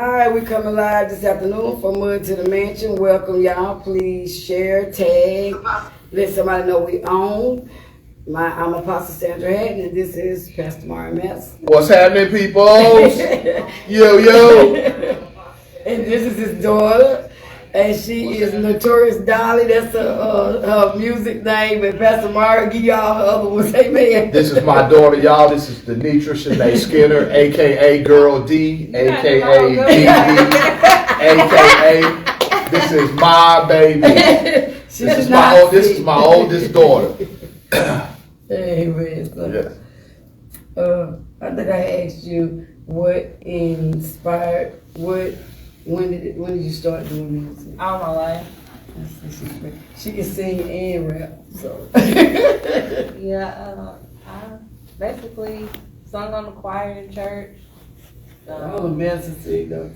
Hi, we coming live this afternoon from Mud to the Mansion. Welcome, y'all. Please share, tag, let somebody know we own. I'm Apostle Sandra Hatton, and this is Pastor Mara Mess. What's happening, people? Yo. And this is his daughter, and she is Notorious Dolly. That's her music name. And Pastor Mara, give y'all her other ones. Amen. This is my daughter, y'all. This is Denitra Shanae Skinner, a.k.a. Girl D, a.k.a. DD, a.k.a. This is my baby. This is my oldest daughter. Amen. So, Yes. I think I asked you what inspired, when did you start doing music? All my life. She can sing and rap, so. Yeah, I basically sung on the choir in church. Oh, Madison sing though.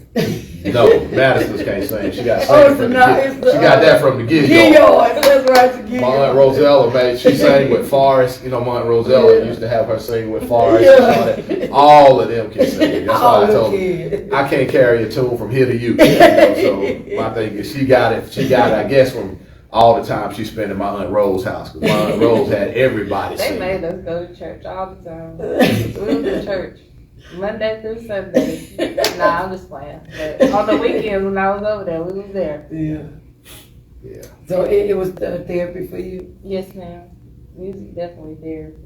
No, Madison's can't sing. She got that from the Gilliard. That's right, the My Aunt Rosella, man, she sang with Forrest. You know, my Aunt Rosella used to have her sing with Forrest. Yeah. All of them can sing. That's why I told her. I can't carry a tune from here to you. So my thing is, she got it. I guess, from all the time she spent in my Aunt Rose's house. Because my Aunt Rose had everybody They singing. made us go to church all the time. We was in church Monday through Sunday. Nah, I'm just playing. But on the weekends when I was over there, we was there. Yeah. Yeah. So it was therapy for you? Yes, ma'am. Music definitely therapy.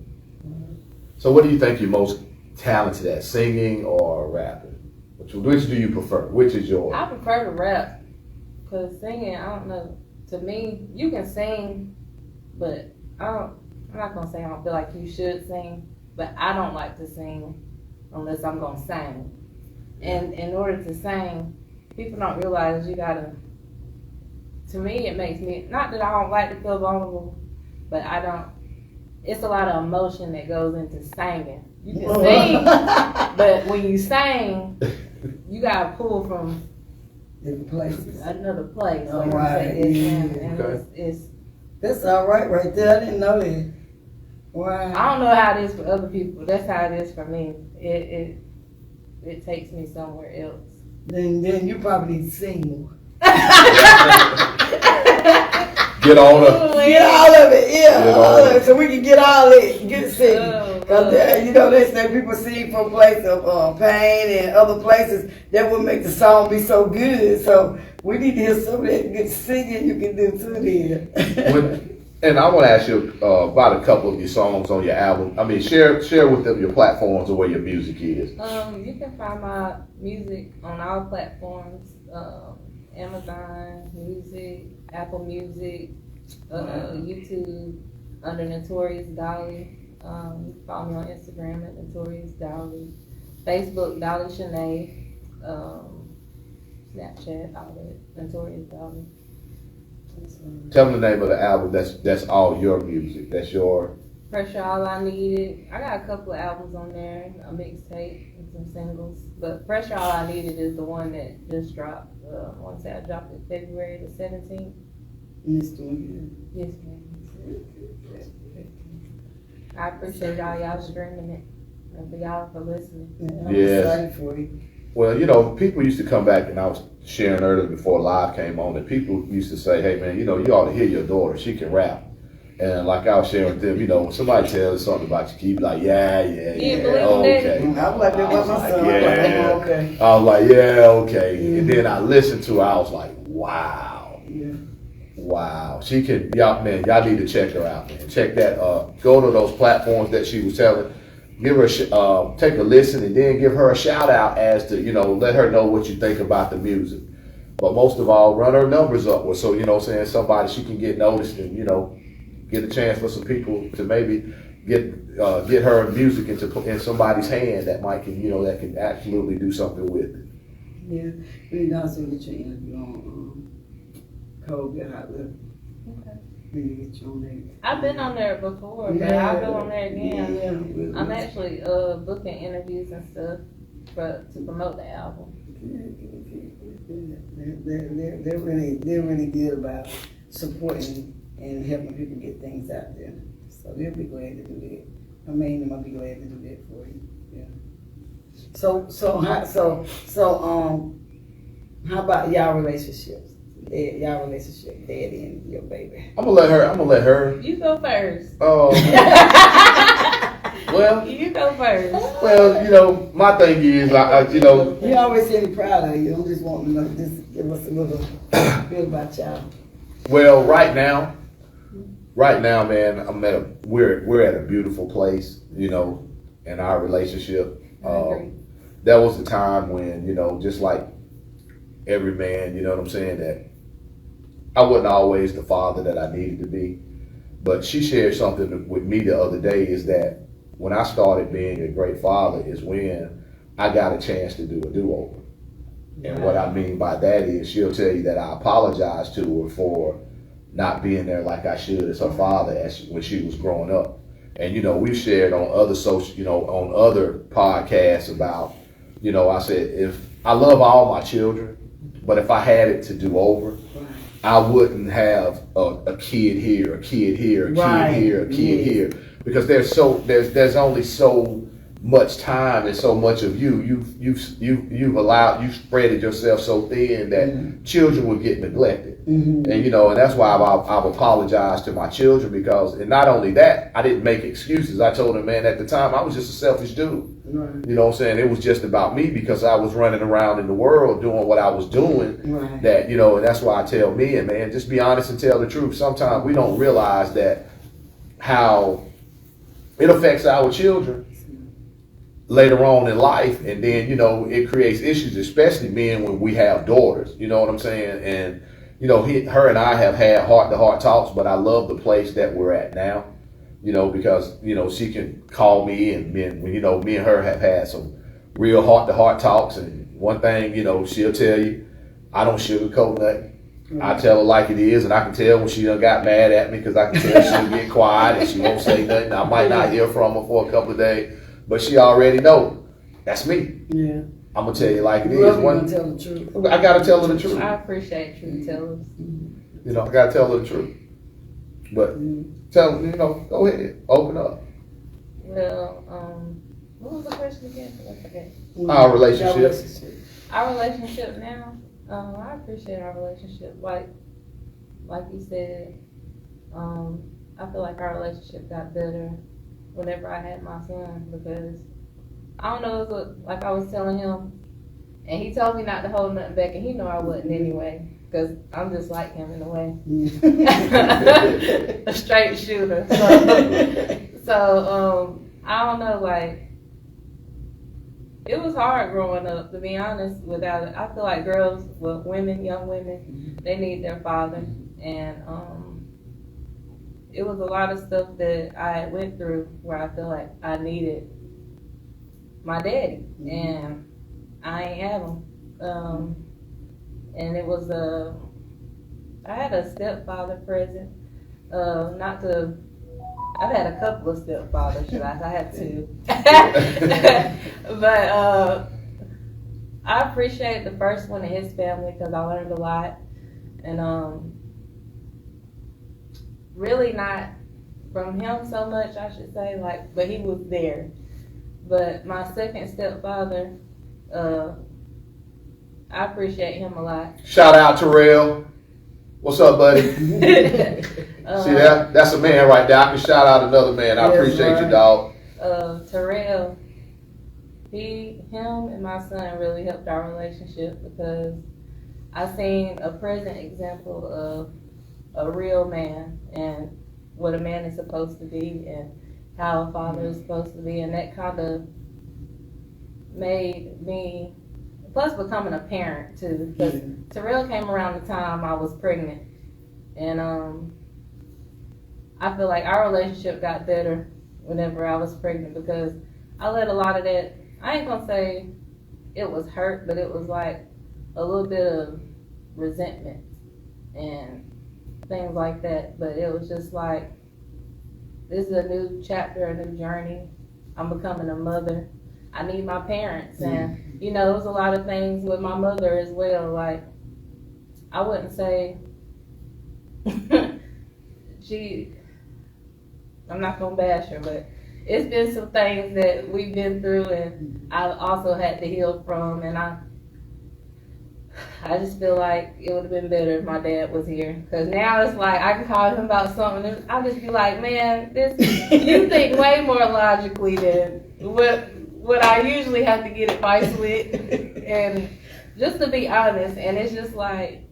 So what do you think you're most talented at, singing or rapping? Which do you prefer? Which is yours? I prefer to rap. Because singing, I don't know. To me, you can sing, but I'm not going to say I don't feel like you should sing, but I don't like to sing unless I'm going to sing. And in order to sing, people don't realize you got to, me, it makes me, not that I don't like to feel vulnerable, but it's a lot of emotion that goes into singing. You can sing, but when you sing, you got to pull from Different places. another place. All Like right. you say, and Okay. it's That's all right there. I didn't know that. Wow. I don't know how it is for other people. That's how it is for me. It takes me somewhere else. Then you probably need to sing more. Get on her. Get all of it, yeah. Get All all of of it. So we can get all it. Get singing. Because, they say people sing from a place of pain and other places. That would make the song be so good. So we need to hear some of that good singing you can do too then. And I want to ask you about a couple of your songs on your album. I mean, share with them your platforms and where your music is. You can find my music on all platforms. Amazon Music, Apple Music, YouTube under Notorious Dolly. You can follow me on Instagram at Notorious Dolly, Facebook Dolly Shanae, Snapchat, all that, Notorious Dolly. Tell them the name of the album. That's all your music. That's your. Pressure All I Needed. I got a couple of albums on there, a mixtape and some singles. But Pressure All I Needed is the one that just dropped. I want to say I dropped it February the 17th. It's doing Yes, ma'am. I appreciate y'all streaming it. And for y'all for listening. good. I'm Yes. excited for you. Well, you know, people used to come back, and I was sharing earlier before live came on, and people used to say, "Hey, man, you know, you ought to hear your daughter. She can rap." And like I was sharing with them, you know, when somebody tells something about you, keep like, yeah, believe okay. I was like that with my son. Yeah. Okay. I was like, yeah, okay. And then I listened to her, I was like, wow. Yeah. Wow. She can, y'all need to check her out, man. Check that, go to those platforms that she was telling. Give her, take a listen, and then give her a shout out as to, you know, let her know what you think about the music. But most of all, run her numbers up, so, you know what I'm saying, somebody she can get noticed and, you know, get a chance for some people to maybe get her music in somebody's hand that can absolutely do something with it. Yeah. We need to also get your interview on Kobe Hotler. Okay. We need to get you on there. I've been on there before, but I'll go on there again. I'm actually booking interviews and stuff to promote the album. They're really good about supporting and helping people get things out there. So they'll be glad to do that. I mean, they might be glad to do that for you. Yeah. So How about y'all relationships? Y'all relationship, daddy and your baby. I'm gonna let her. You go first. Oh. Well, you go first. Well, my thing is, You always say proud of you. I'm just wanting to just give us a little bit about y'all. Well, right now, man, we're at a beautiful place, in our relationship. There was a time when, just like every man, you know what I'm saying, that I wasn't always the father that I needed to be. But she shared something with me the other day, is that when I started being a great father is when I got a chance to do a do-over. And what I mean by that is, she'll tell you that I apologized to her for not being there like I should as her father when she was growing up. And we've shared on other on other podcasts about, I said, if I love all my children, but if I had it to do over, I wouldn't have a kid here, a kid here, a kid here, a kid here, because there's only so much time and so much of you've spreaded yourself so thin that children will get neglected. And and that's why I've apologized to my children, and not only that, I didn't make excuses. I told them, man, at the time I was just a selfish dude. You know what I'm saying? It was just about me, because I was running around in the world doing what I was doing. That, and that's why I tell men, man, just be honest and tell the truth. Sometimes we don't realize that how it affects our children later on in life, and then it creates issues, especially men when we have daughters. You know what I'm saying? And her and I have had heart-to-heart talks, but I love the place that we're at now. Because she can call me, and me and her have had some real heart-to-heart talks. And one thing, she'll tell you, I don't sugarcoat nothing. I tell her like it is, and I can tell when she done got mad at me, because I can tell she'll get quiet and she won't say nothing. I might not hear from her for a couple of days, but she already know that's me. Yeah, I'm gonna tell you like it is. Tell the truth. I gotta tell her the truth. I appreciate truth tellers. I gotta tell her the truth. But tell go ahead, open up. Well, what was the question again? Okay. Our relationship. Our relationship now. I appreciate our relationship. Like you said, I feel like our relationship got better whenever I had my son, because I don't know, it was like I was telling him, and he told me not to hold nothing back, and he know I wouldn't anyway, because I'm just like him in a way. A straight shooter. So I don't know, like, it was hard growing up, to be honest, without it. I feel like young women, they need their father. And it was a lot of stuff that I went through where I feel like I needed my daddy. And I ain't have him. And it was, I had a stepfather present. I've had a couple of stepfathers, I had two. But I appreciate the first one in his family, because I learned a lot. And really not from him so much, I should say, but he was there. But my second stepfather, I appreciate him a lot. Shout out Terrell. What's up, buddy? See that? That's a man right there. I can shout out another man. I appreciate you, dog. Terrell, him and my son really helped our relationship, because I seen a present example of a real man and what a man is supposed to be and how a father is supposed to be, and that kind of made me, plus becoming a parent too, because Terrell came around the time I was pregnant, and I feel like our relationship got better whenever I was pregnant, because I let a lot of that, I ain't gonna say it was hurt, but it was like a little bit of resentment and things like that. But it was just like, this is a new chapter, a new journey. I'm becoming a mother. I need my parents. And, there was a lot of things with my mother as well. Like, I wouldn't say I'm not going to bash her, but it's been some things that we've been through and I also had to heal from. And I just feel like it would have been better if my dad was here. Cause now it's like I can call him about something, and I'll just be like, man, this you think way more logically than what I usually have to get advice with, and just to be honest. And it's just like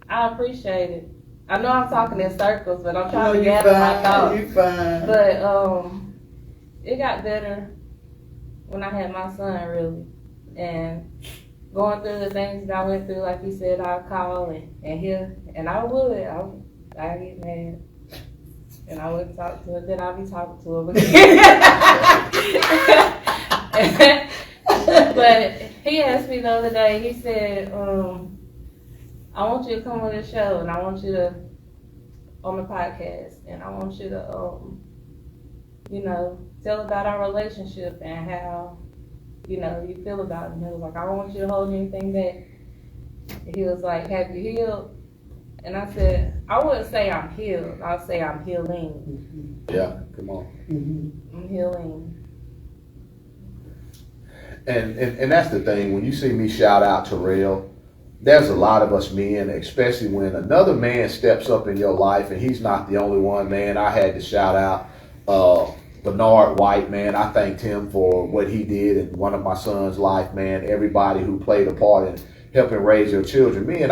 I appreciate it. I know I'm talking in circles, but I'm trying to gather my thoughts. You fine. But it got better when I had my son, really, and going through the things that I went through, like you said, I'd call and hear, and I get mad, and I would talk to him, then I'd be talking to him again. But he asked me the other day, he said, I want you to come on the show, and I want you to, on the podcast, and I want you to, tell about our relationship and how, you feel about it. And he was like, I don't want you to hold anything back. He was like, have you healed? And I said, I wouldn't say I'm healed. I'll say I'm healing. Yeah, come on. I'm healing. And that's the thing. When you see me shout out Terrell, there's a lot of us men, especially when another man steps up in your life, and he's not the only one, man. I had to shout out Bernard White, man. I thanked him for what he did in one of my son's life, man. Everybody who played a part in helping raise your children. Man,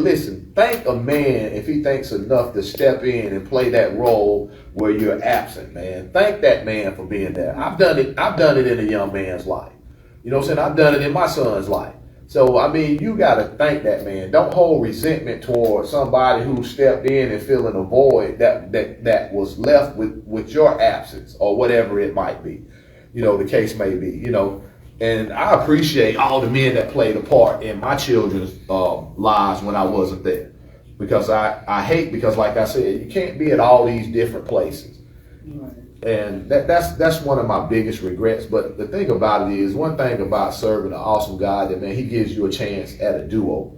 listen, thank a man if he thinks enough to step in and play that role where you're absent, man. Thank that man for being there. I've done it in a young man's life. You know what I'm saying? I've done it in my son's life. So, you got to thank that man. Don't hold resentment towards somebody who stepped in and filling a void that was left with your absence or whatever it might be. The case may be, And I appreciate all the men that played a part in my children's lives when I wasn't there. Because I hate, because like I said, you can't be at all these different places. Right. And that's one of my biggest regrets. But the thing about it is, one thing about serving an awesome God, that man, he gives you a chance at a do-over.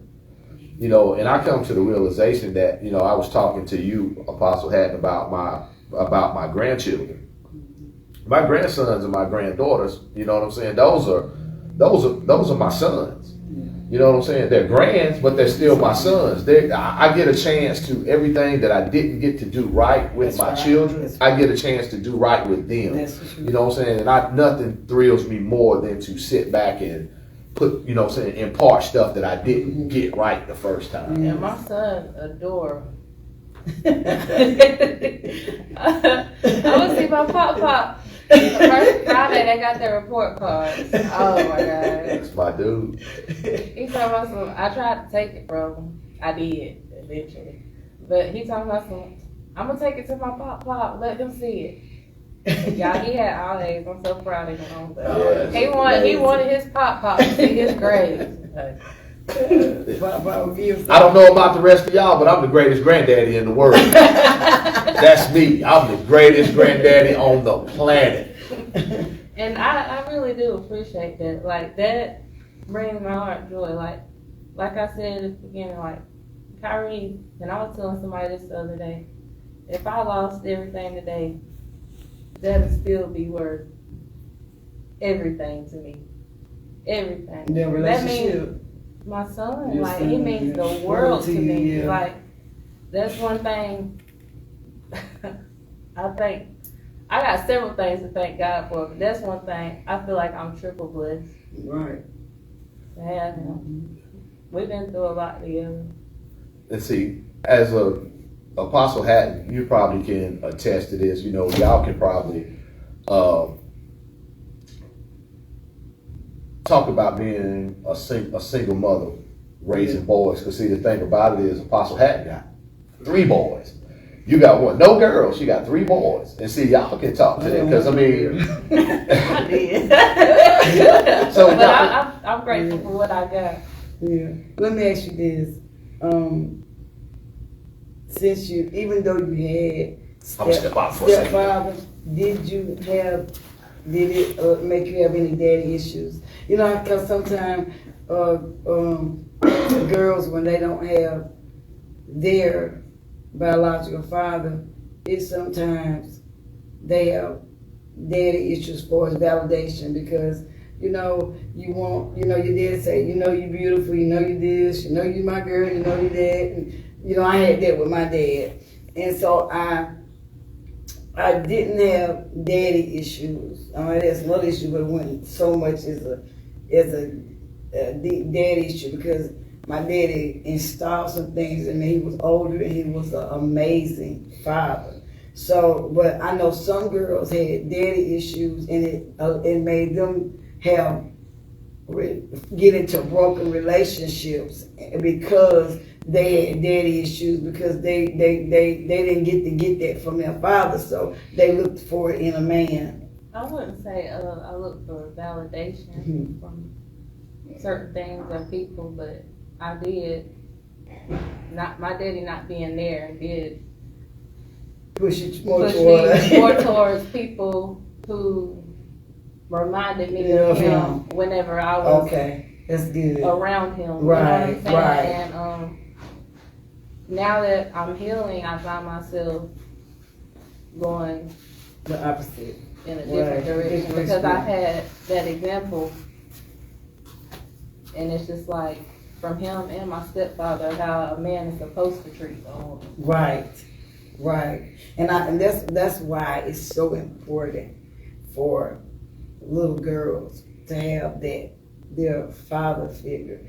And I come to the realization that, I was talking to you, Apostle Hatton, about my grandchildren. My grandsons and my granddaughters, you know what I'm saying? Those are my sons. You know what I'm saying? They're grands, but they're still my sons. I get a chance to everything that I didn't get to do right with my children. I get a chance to do right with them. You know what I'm saying? And nothing thrills me more than to sit back and put, impart stuff that I didn't get right the first time. And my son adore. I would see my pop. The first Friday they got their report cards. Oh my God. That's my dude. He talking about some, I tried to take it from him. I did eventually. But he talking about some, I'm gonna take it to my pop, let him see it. Y'all, he had all A's. I'm so proud of him. But he wanted his pop to see his grades. I don't know about the rest of y'all, but I'm the greatest granddaddy in the world. That's me. I'm the greatest granddaddy on the planet. And I really do appreciate that. Like, that brings my heart joy. Like I said at the beginning, like, Kyrie, and I was telling somebody this the other day, if I lost everything today, that'd still be worth everything to me. Everything. Their relationship. My son, he means the world to me. Yeah. Like, that's one thing I think, I got several things to thank God for, but that's one thing I feel like I'm triple blessed. Right. To have him. We've been through a lot together. And see, as a Apostle Hatton, you probably can attest to this. Y'all can probably talk about being a single mother raising boys. Because see, the thing about it is, Apostle Hatton got 3 boys. You got one, no girls. You got 3 boys. And see, y'all can talk to that, because I did. So, but I'm grateful for what I got. Yeah. Let me ask you this: since even though you had stepfathers, did it make you have any daddy issues? Because sometimes girls, when they don't have their biological father, sometimes they have daddy issues for his validation, because you know, you want, you know, your dad say, you know, you beautiful, you know, you this, you know, you my girl, you know, you that. And, you know, I had that with my dad. And so I didn't have daddy issues. I mean, that's another issue, but it wasn't so much as a deep daddy issue because my daddy installed some things in me. He was older and he was an amazing father. So, but I know some girls had daddy issues and it made them get into broken relationships because they had daddy issues because they didn't get that from their father, so they looked for it in a man. I wouldn't say I look for validation from certain things or people, but I did. Not my daddy not being there did push me more towards people who reminded me of him whenever I was that's good around him. Right, you know what I'm saying? And now that I'm healing, I find myself going the opposite in a different direction because I had that example, and it's just like from him and my stepfather how a man is supposed to treat a woman. Right, and that's why it's so important for little girls to have their father figure,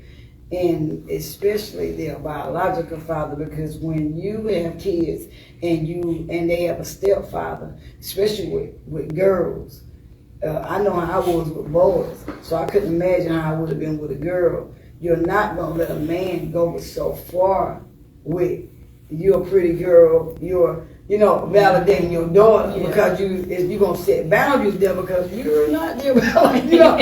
and especially their biological father, because when you have kids and they have a stepfather, especially with girls, I know how I was with boys, so I couldn't imagine how I would have been with a girl. You're not gonna let a man go so far with you're a pretty girl, you're validating your daughter because you're gonna set boundaries there because you're not there. You know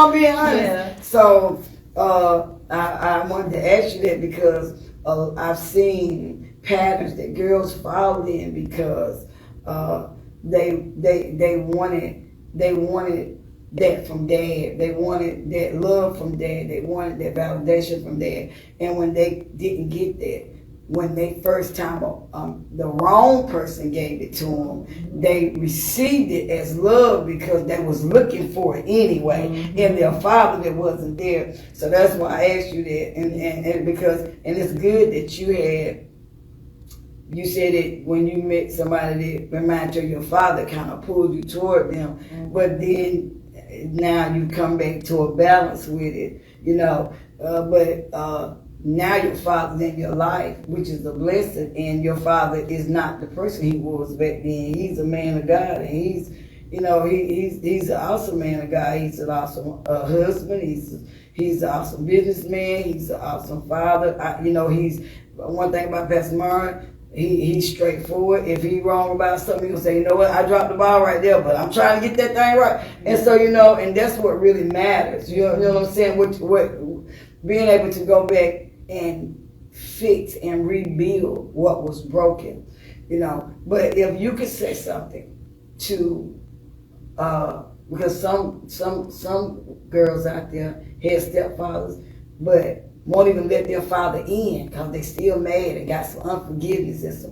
I'm being honest. Yeah. So I wanted to ask you that because I've seen patterns that girls fall in because they wanted that from dad. They wanted that love from dad. They wanted that validation from dad. And when they didn't get that, when they first time the wrong person gave it to them, they received it as love because they was looking for it anyway, and their father that wasn't there. So that's why I asked you that, and because it's good that you said that when you met somebody that reminded you of your father, kind of pulled you toward them, but then now you come back to a balance with it, but now your father's in your life, which is a blessing, and your father is not the person he was back then. He's a man of God, and he's an awesome man of God. He's an awesome husband. He's an awesome businessman. He's an awesome father. He's one thing about Pastor Martin. He's straightforward. If he's wrong about something, he'll say, you know what, I dropped the ball right there, but I'm trying to get that thing right. And so, and that's what really matters. You know what I'm saying? What being able to go back and fix and rebuild what was broken, But if you could say something to, because some girls out there had stepfathers, but won't even let their father in because they still mad and got some unforgiveness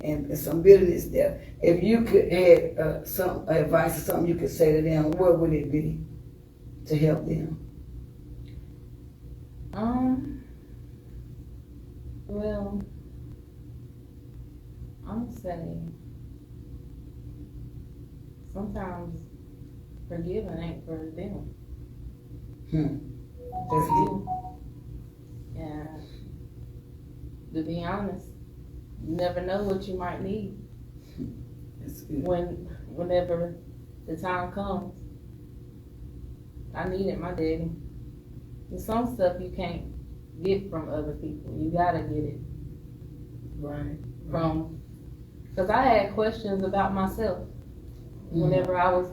and some bitterness there. If you could have some advice or something you could say to them, what would it be to help them? Well, I'm saying sometimes forgiving ain't for them. That's you. And to be honest, you never know what you might need. That's good. Whenever the time comes. I needed my daddy. There's some stuff you can't get from other people. You gotta get it. Right. Because I had questions about myself. Whenever I was,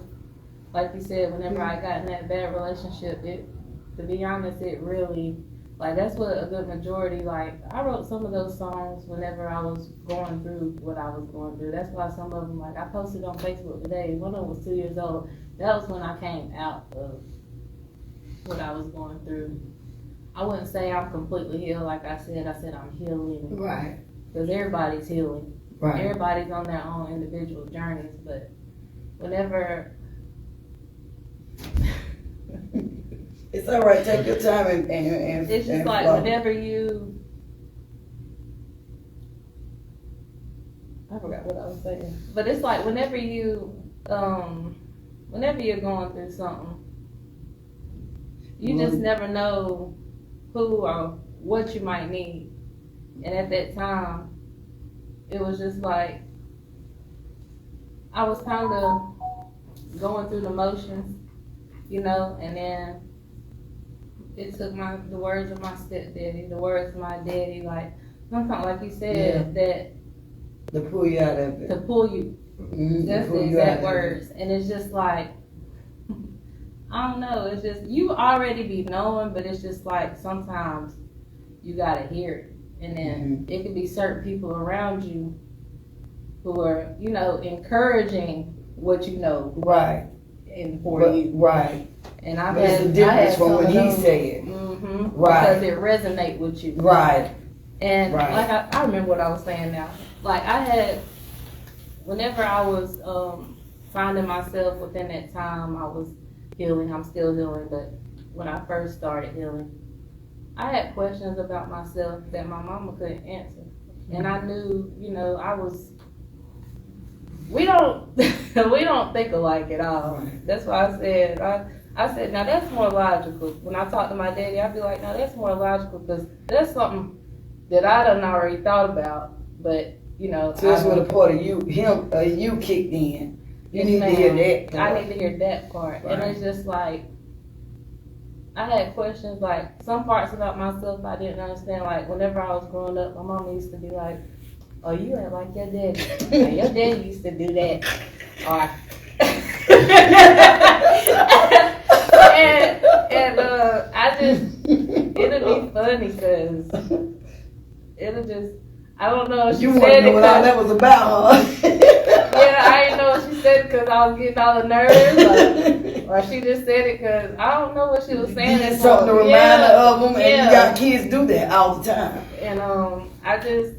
like you said, whenever I got in that bad relationship, to be honest, it really, that's what a good majority, I wrote some of those songs whenever I was going through what I was going through. That's why some of them, I posted on Facebook today, one of them was 2 years old. That was when I came out of what I was going through. I wouldn't say I'm completely healed, like I said I'm healing. Right. Because everybody's healing. Right. Everybody's on their own individual journeys, but whenever It's all right. Take your time and it's just and like flow. whenever you, I forgot what I was saying, but it's like whenever you're going through something, you just never know who or what you might need. And at that time, it was just like, I was kind of going through the motions, and then it took the words of my stepdaddy, the words of my daddy, like, sometimes, like you said, that to pull you out of it. to pull you, that's the exact words. And it's just like, I don't know, it's just, you already be knowing, but it's just like, sometimes you gotta hear it. And then it could be certain people around you who are, encouraging what you know. Right. And for you. Right. And I've There's had a difference from some what of he those, said. Right. Because it resonate with you. Right. And like I remember what I was saying now. Like I had, whenever I was finding myself within that time, I was healing. I'm still healing, but when I first started healing, I had questions about myself that my mama couldn't answer. And I knew, we don't think alike at all. That's why I said, I said, now that's more logical. When I talk to my daddy, I'd be like, now that's more logical because that's something that I done already thought about. But, So that's where the part of you kicked in. You need to hear that part. I need to hear that part. Right. And it's just like, I had questions, like, some parts about myself I didn't understand. Like, whenever I was growing up, my mom used to be like, oh, you ain't like your daddy. Your daddy used to do that. Or, and I just, it'll be funny because it'll just, I don't know if she you said know it. What all that was about, huh? Yeah, I didn't know if she said it because I was getting all the nerves, or she just said it because I don't know what she was saying. It's something to remind her of them, and you got kids do that all the time. And I just,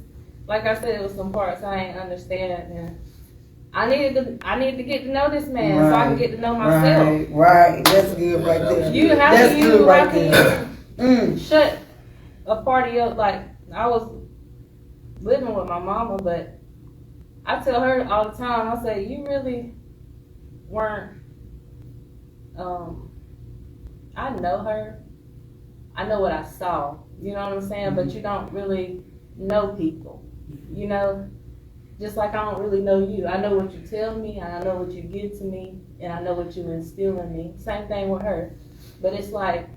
like I said, it was some parts I ain't understand, and I needed to get to know this man so I can get to know myself. Right, that's good right there. How can you shut a party up? Like I was living with my mama, but I tell her all the time, I say, you really weren't, I know her. I know what I saw. You know what I'm saying? But you don't really know people. Just like I don't really know you. I know what you tell me, and I know what you give to me, and I know what you instill in me. Same thing with her. But it's like,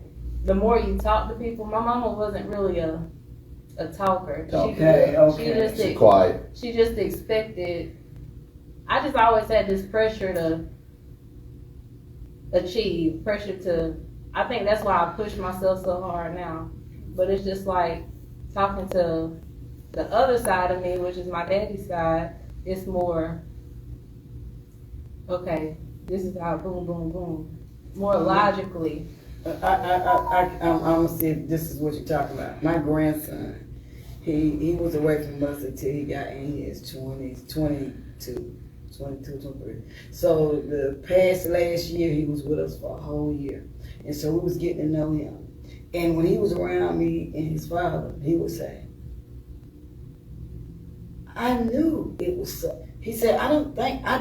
the more you talk to people, my mama wasn't really a talker. She's quiet. She just expected. I just always had this pressure to achieve, I think that's why I push myself so hard now. But it's just like talking to the other side of me, which is my daddy's side. It's more, okay, this is how boom, boom, boom. More logically. I'm gonna say this is what you're talking about. My grandson, he was away from us until he got in his 20s, 22, 23. So the past last year, he was with us for a whole year. And so we was getting to know him. And when he was around me and his father, he would say, I knew it was so. He said, I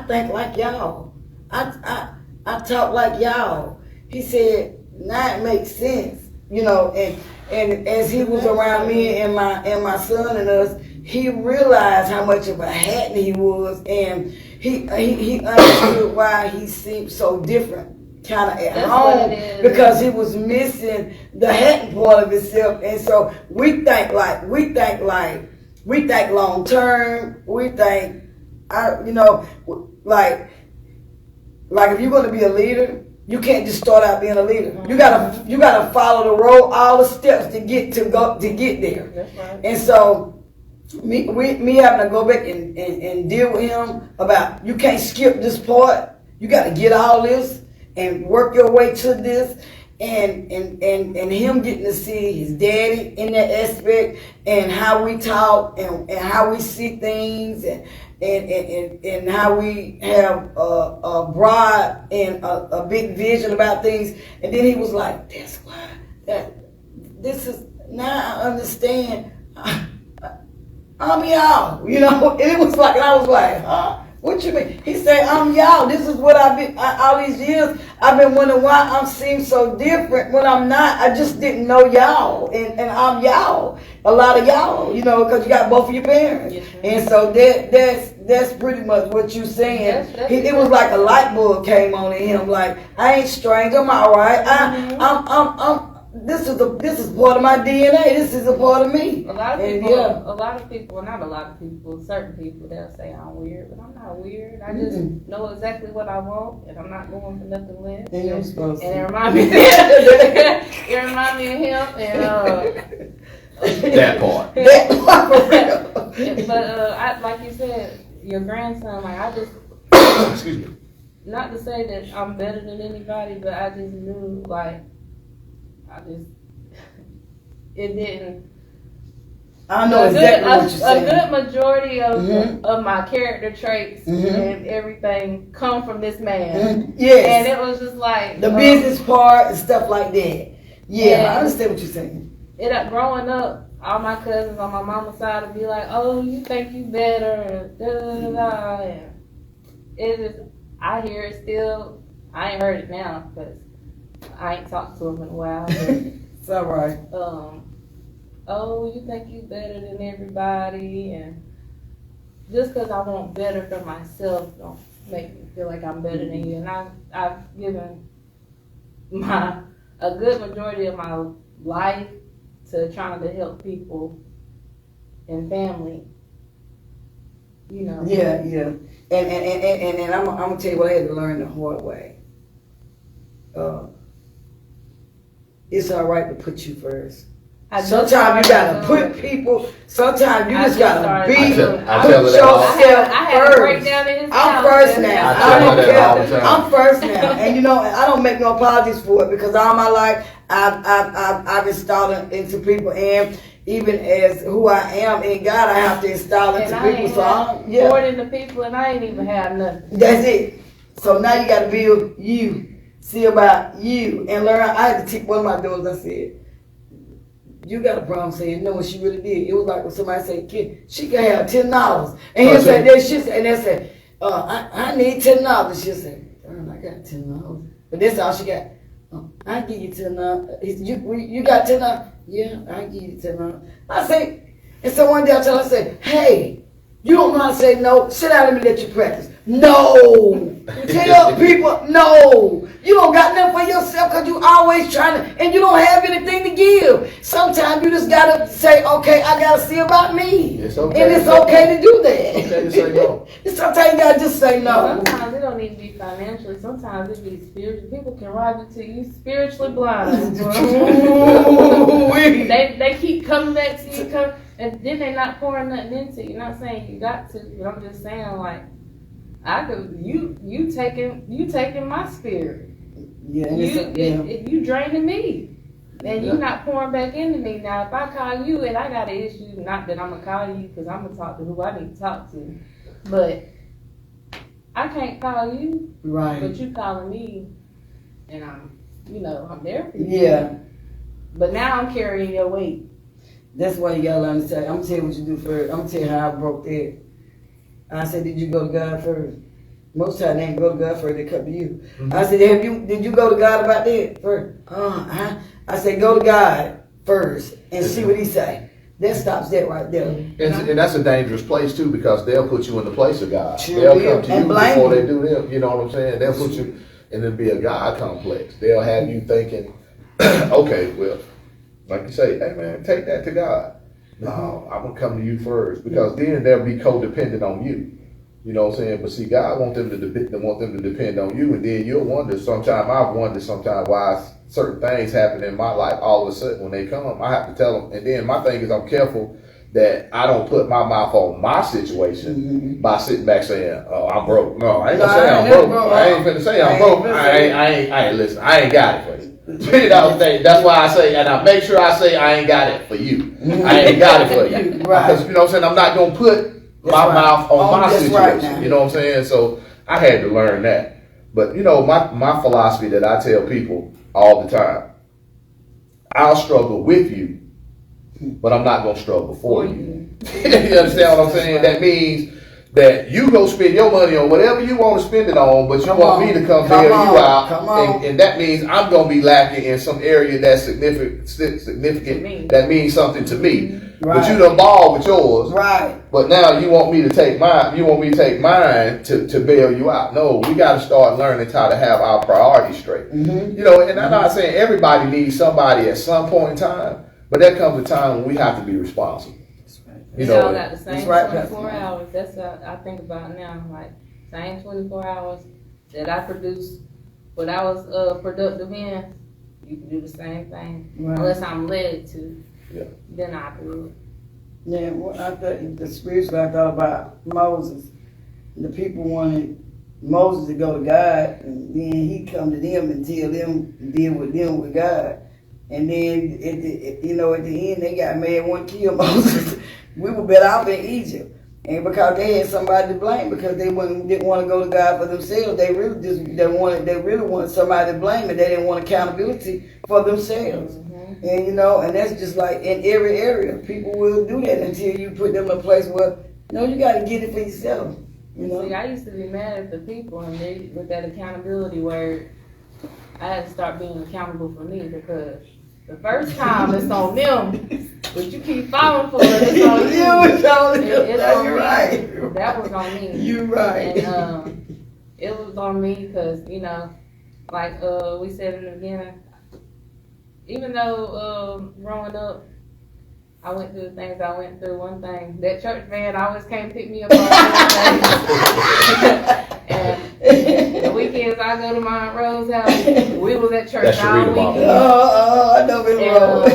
think like y'all. I talk like y'all. He said, now it makes sense, and as he was around me and my son and us, he realized how much of a hat he was, and he understood why he seemed so different kind of at home, because he was missing the hatting part of himself. And so we think long term. We think, like if you're going to be a leader, you can't just start out being a leader. You gotta follow the road, all the steps to get there. That's right. And so me having to go back and deal with him about, you can't skip this part. You got to get all this and work your way to this. And him getting to see his daddy in that aspect, and how we talk and how we see things, and how we have a broad and a big vision about things. And then he was like, that's why this is, now I understand. I'm y'all, you know. And it was like, and I was like, huh? What you mean? He said, I'm y'all. This is what I've been, all these years, I've been wondering why I'm seem so different when I'm not. I just didn't know y'all. And I'm y'all. A lot of y'all, you know, because you got both of your parents. Yes, and so that's pretty much what you saying. Yes, it was like a light bulb came on in him. Like, I ain't strange. I'm all right. This is part of my DNA. This is a part of me. A lot of people, well, not a lot of people, certain people, they'll say I'm weird, but I'm not weird. I just know exactly what I want, and I'm not going for nothing less. And you're supposed to. And it reminds me, it reminds me of him, and that part. But like you said, your grandson, like I just, excuse me, not to say that I'm better than anybody, but I just knew, like. It didn't. I know exactly what you're saying. A good majority of my character traits and everything come from this man. Yes. And it was just like the business part and stuff like that. Yeah, I understand what you're saying. Growing up, all my cousins on my mama's side would be like, "Oh, you think you better?" And da da da da. And it just, I hear it still. I ain't heard it now because I ain't talked to him in a while. But, it's all right. Oh, you think you better than everybody, and just because I want better for myself don't make me feel like I'm better than you. And I've given a good majority of my life to trying to help people and family. You know. Yeah. And I'm gonna tell you what I had to learn the hard way. It's all right to put you first. Sometimes you gotta put people. Sometimes you just gotta be. Put yourself first. I'm first now. I don't care. I'm first now, and you know I don't make no apologies for it because all my life I've installed into people, and even as who I am in God, I have to install into people. So I'm more than the people, and I ain't even have nothing. That's it. So now you gotta build you. See about you and learn. I had to teach one of my daughters. I said, "You got a problem saying no," and she really did. It was like when somebody said, "Kid, she can have $10," and he said, "That she said," and they said, I need $10." She said, "I got $10," but that's all she got. I give you $10. You got $10? Yeah, I give you $10. I say, and so one day I tell her, I said, "Hey, you don't know how to say no. Sit down and let me let you practice." No. Tell people no. You don't got nothing for yourself because you always trying to, and you don't have anything to give. Sometimes you just gotta say, okay, I gotta see about me. It's okay. And it's okay to do that. It's okay to say no. Sometimes you gotta just say no. Sometimes it don't need to be financially. Sometimes it be spiritual. People can ride you till you spiritually blind. They keep coming back to you, and then they not pouring nothing into you. Not saying you got to, but I'm just saying like. You taking my spirit. Yeah, you draining me, and you not pouring back into me. Now, if I call you and I got an issue, not that I'm gonna call you because I'm gonna talk to who I need to talk to, but I can't call you. Right. But you calling me, and I'm there for you. Yeah. But now I'm carrying your weight. That's why you gotta learn to say. I'm gonna tell you what you do first. I'm gonna tell you how I broke that. I said, "Did you go to God first?" Most times they ain't go to God first, they come to you. Mm-hmm. I said, did you go to God about that first? I said, go to God first and see what he say. That stops that right there. And that's a dangerous place too because they'll put you in the place of God. Sure they'll come to you before they do them. You know what I'm saying? They'll put you, and it'll be a God complex. They'll have you thinking, okay, well, like you say, hey man, take that to God. No, I'm gonna come to you first because then they'll be codependent on you. You know what I'm saying? But see, God wants them to depend on you, and then you'll wonder. I've wondered why certain things happen in my life all of a sudden when they come. I have to tell them, and then my thing is I'm careful that I don't put my mouth on my situation by sitting back saying, "Oh, I'm broke." No, I ain't gonna say I'm broke. I ain't gonna say I'm broke. I ain't listen. I ain't got it for you. You know, that's why I say, and I make sure I say I ain't got it for you. I ain't got it for you. Right. Because you know what I'm saying, I'm not gonna put my mouth on my that's situation. Right, you know what I'm saying? So I had to learn that. But you know, my philosophy that I tell people all the time, I'll struggle with you, but I'm not gonna struggle for you. You understand what I'm saying? That means that you go spend your money on whatever you want to spend it on, but you want me to come bail you out, and that means I'm gonna be lacking in some area that's significant. That means something to me. Right. But you done ball with yours, right? But now you want me to take mine. You want me to take mine to bail you out. No, we got to start learning how to have our priorities straight. You know, and I'm not saying everybody needs somebody at some point in time, but there comes a time when we have to be responsible. You know, got the same 24 hours. That's what I think about now. Like, same 24 hours that I produced what I was productive in, you can do the same thing. Right. Unless I'm led to. Yeah. Then I do it. Yeah, well, I thought the spiritual I thought about Moses. The people wanted Moses to go to God, and then he come to them and tell them, deal with them with God. And then, at the end, they got mad, wanted to kill Moses. We were better off in Egypt. And because they had somebody to blame, because they didn't want to go to God for themselves, they really wanted somebody to blame, and they didn't want accountability for themselves. Mm-hmm. And and that's just like in every area, people will do that until you put them in a place where you got to get it for yourself. See, I used to be mad at the people, and they with that accountability word, I had to start being accountable for me, because the first time it's on them, but you keep falling for it, it's on you. It's on me. Right. That was on me. You're right. And it was on me because, like we said in the beginning, even though growing up, I went through the things I went through. One thing, that church van always came pick me up all and the weekends I go to my Aunt Rose's house, we was at church all weekend. I know it wrong.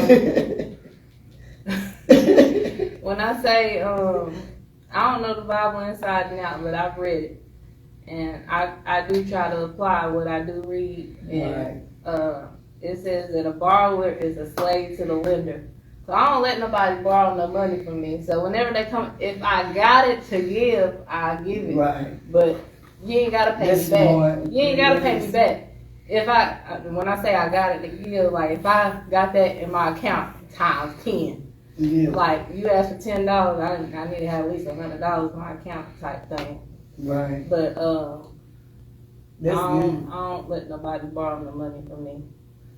When I say I don't know the Bible inside and out, but I've read it, and I do try to apply what I do read. And it says that a borrower is a slave to the lender. So I don't let nobody borrow no money from me. So whenever they come, if I got it to give, I give it. Right. But you ain't gotta pay me back. You ain't gotta pay me back. When I say I got it to give, like if I got that in my account times 10, like you asked for $10, I need to have at least $100 in my account type thing. Right. But I don't let nobody borrow no money from me.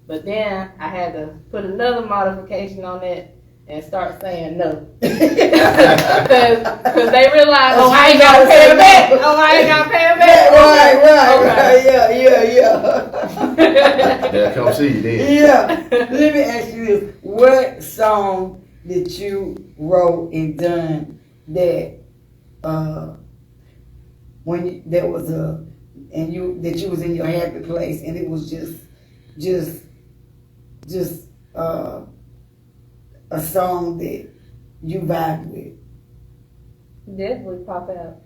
But then I had to put another modification on it and start saying no. Because they realize, I ain't got to pay them back. I ain't got to pay them back. Right. Yeah, come see you then. Yeah. Let me ask you this. What song did you wrote and done that that you was in your happy place, and it was just a song that you vibe with? Definitely Pop Out.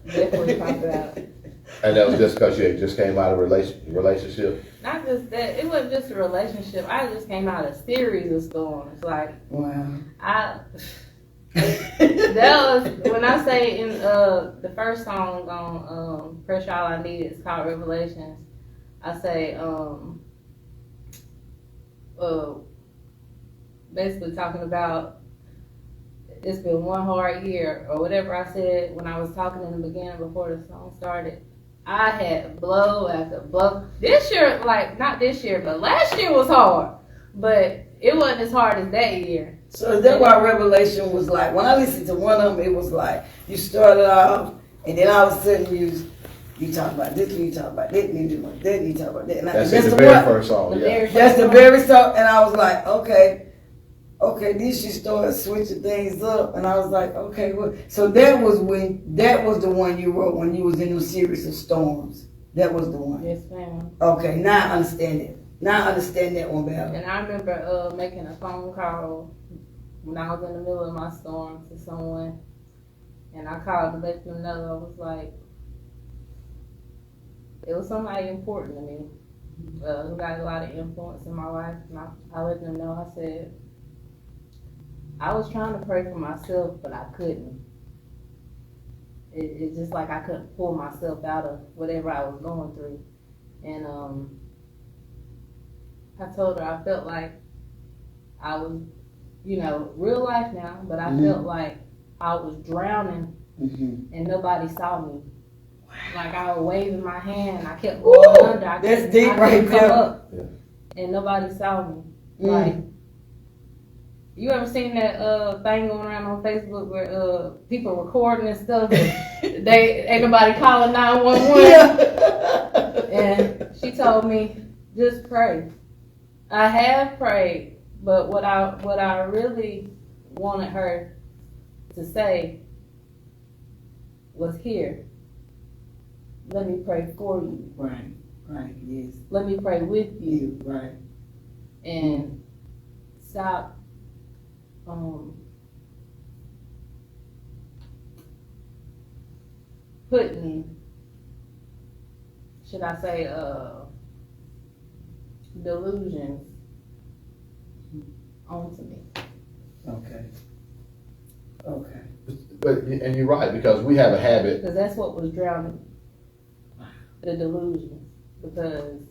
Definitely Pop Out. And that was just because you just came out of a relationship? Not just that. It wasn't just a relationship. I just came out of a series of storms. Like, wow. That was, when I say in the first song on Pressure All I Need is called Revelations. I say, basically talking about it's been one hard year, or whatever I said when I was talking in the beginning before the song started. I had blow after blow. This year, not this year, but last year was hard. But it wasn't as hard as that year. So is that why Revelation was like, when I listened to one of them, it was like, you started off, and then all of a sudden you talk about this, and you talk about that, and you talk about that, and you talk about that. And that's the very first song, That's the very song, and I was like, okay, then she started switching things up, and I was like, okay, well, so that was the one you wrote when you was in a series of storms. That was the one. Yes, ma'am. Okay, now I understand it. Now I understand that one better. And I remember making a phone call when I was in the middle of my storm to someone, and I called to let them know. I was like, it was somebody important to me who got a lot of influence in my life, and I let them know. I said, I was trying to pray for myself, but I couldn't. It's just like I couldn't pull myself out of whatever I was going through. And I told her I felt like I was, real life now, but I felt like I was drowning and nobody saw me. Like I was waving my hand, I kept going under. That's deep right there. Up, and nobody saw me. Like, you ever seen that thing going around on Facebook where people recording and stuff? And they ain't nobody calling 911. And she told me, just pray. I have prayed, but what I really wanted her to say was, here, let me pray for you. Right, yes. Let me pray with you. Right. And stop putting, should I say, delusions onto me. Okay. But and you're right, because we have a habit. Because that's what was drowning the delusions. Because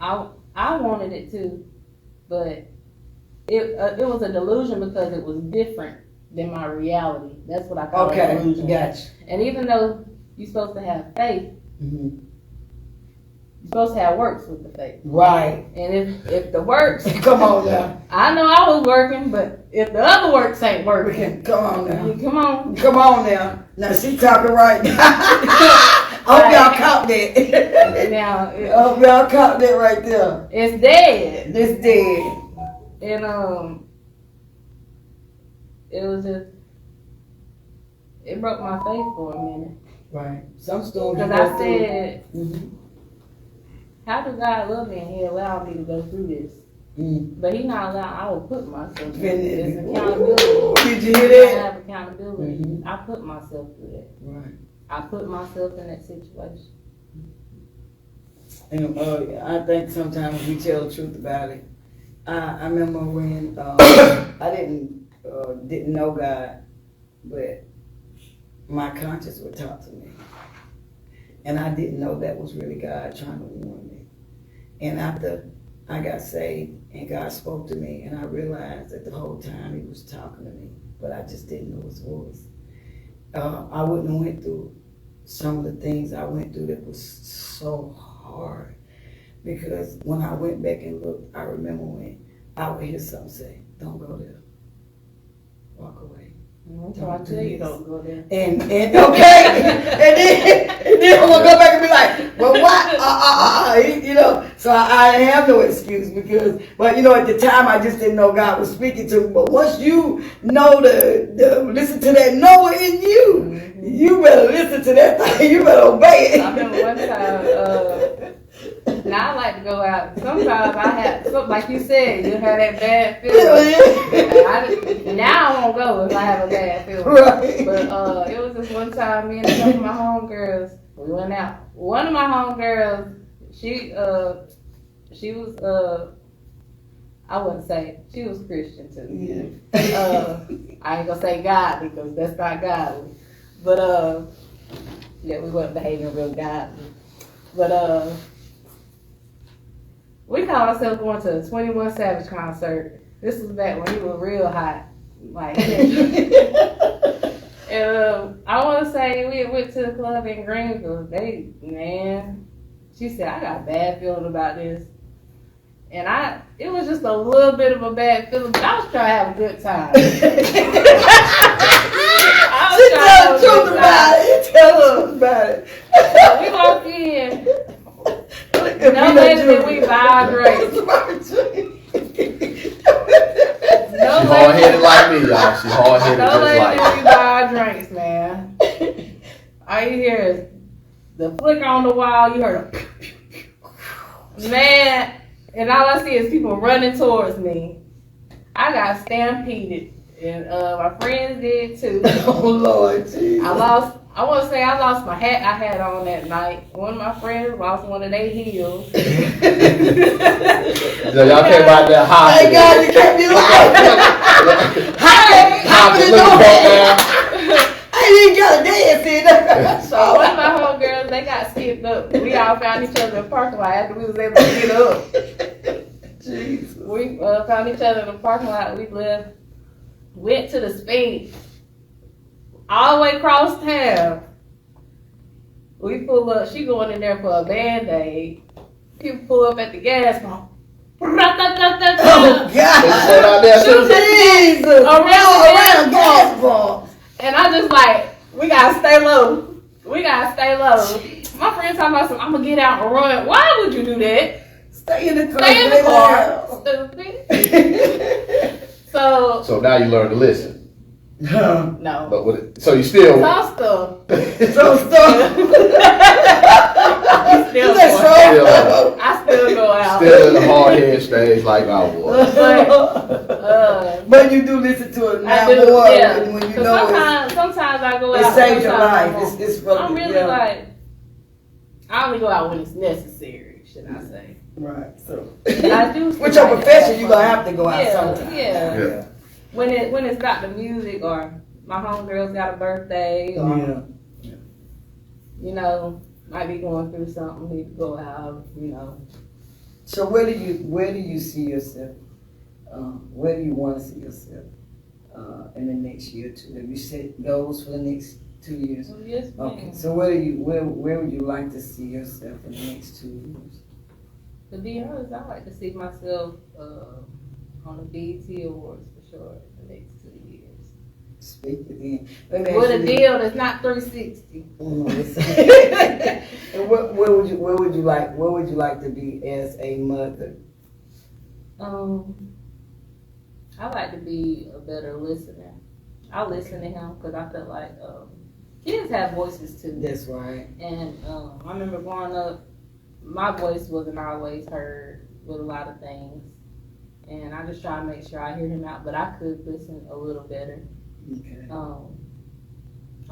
I wanted it too, but it was a delusion because it was different than my reality. That's what I call a delusion. Gotcha. And even though you're supposed to have faith, you're supposed to have works with the faith. Right. And if the works, come on now. I know I was working, but if the other works ain't working, come on now. Come on now. Now she talking right now. I hope y'all caught that. Now, I hope y'all caught that right there. It's dead. It's dead. And it was just, it broke my faith for a minute. Right. Some storms. Because I said, how does God love me and He allow me to go through this? But He not allowed. I will put myself through it. It's accountability. Did you hear that? I have accountability. I put myself through that. Right. I put myself in that situation. And I think sometimes we tell the truth about it. I remember when I didn't know God, but my conscience would talk to me, and I didn't know that was really God trying to warn me. And after I got saved and God spoke to me, and I realized that the whole time He was talking to me, but I just didn't know His voice. I wouldn't have went through some of the things I went through that was so hard. Because when I went back and looked, I remember when I would hear something say, don't go there. Walk away. So I tell you, don't go there. And okay. and then I'm gonna go back and be like, well, why? So I have no excuse but at the time I just didn't know God was speaking to me. But once you know listen to that Noah in you, you better listen to that thing. You better obey it. I remember one time, now I like to go out. Sometimes I have, like you said, you have that bad feeling. Now I won't go if I have a bad feeling. Right. But it was this one time, me and a couple of my homegirls, we went out. One of my homegirls, she was, I wouldn't say, she was Christian too. Yeah. I ain't gonna say godly because that's not godly. But we weren't behaving real godly. But we called ourselves going to a 21 Savage concert. This was back when he was real hot. Like, and I want to say we went to the club in Greenville. She said, I got a bad feeling about this. And it was just a little bit of a bad feeling, but I was trying to have a good time. She tell the truth about it. So we walked in. No less than we buy our drinks. She hard-headed like me, y'all. She hard-headed just like me. No less than we buy our drinks, man. All you hear is the flicker on the wall. You heard a man, and all I see is people running towards me. I got stampeded, and my friends did too. Oh Lord, Jesus. I I want to say I lost my hat I had on that night. One of my friends lost one of their heels. So y'all came out there hot. Thank God you kept me alive. How did you know that? I ain't got a dance in. So one of my homegirls, they got skipped up. We all found each other in the parking lot after we was able to get up. Jesus. We found each other in the parking lot. We left, went to the Sphinx, all the way across town. We pull up. She going in there for a Band-Aid. People pull up at the gas pump. Oh They God. said out there too. Jesus. Around gas pumps. And I just like, we gotta stay low. We gotta stay low. My friend talking about some, I'm gonna get out and run. Why would you do that? Stay in the car. Stay in the car. Stupid. So now you learn to listen. No. But so you still. Some stuff. So stuff. Still Still- I still go out. Still in the hard head stage like I was. But you do listen to it now I do, more yeah. when you 'Cause know sometimes I go out. it saves your sometimes I life. won't. It's really, I'm really yeah. like, I only go out when it's necessary, should I say. Right. So But I do. with your profession, you're gonna have to go out sometime. Yeah. When it's got the music or my homegirl's got a birthday or you know, might be going through something, need to go out, you know. So where do you see yourself? Where do you want to see yourself in the next year or two? Have you set goals for the next 2 years? So yes, ma'am. Okay. So where would you like to see yourself in the next 2 years? To be honest, I like to see myself on the BET Awards for sure in the next 2 years. Speak again. With a deal that's not 360. And where would you like to be as a mother? I like to be a better listener. I listen to him because I feel like kids have voices too. That's right. And I remember growing up, my voice wasn't always heard with a lot of things. And I just try to make sure I hear him out, but I could listen a little better. Okay. I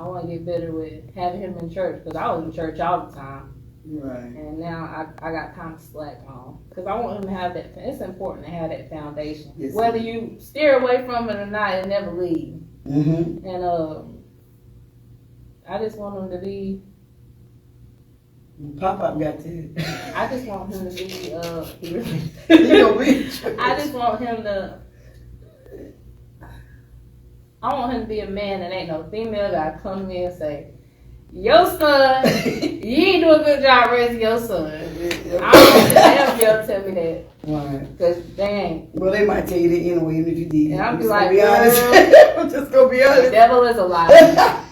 want to get better with having him in church because I was in church all the time. Right. And now I got kind of slack on because I want him to have that. It's important to have that foundation. Yes. Whether you steer away from it or not, it never leaves. Mm-hmm. And I just want him to be. Pop-Up got to. I just want him to be. You gonna be. I just want him to. I want him to be a man that ain't no female that come to me and say, your son, you ain't do a good job raising your son. I don't want them girl tell me that. Right. Because they ain't. Well, they might tell you that anyway, even if you did. And I'm just like, gonna be honest. I'm just gonna be The honest. devil is a liar.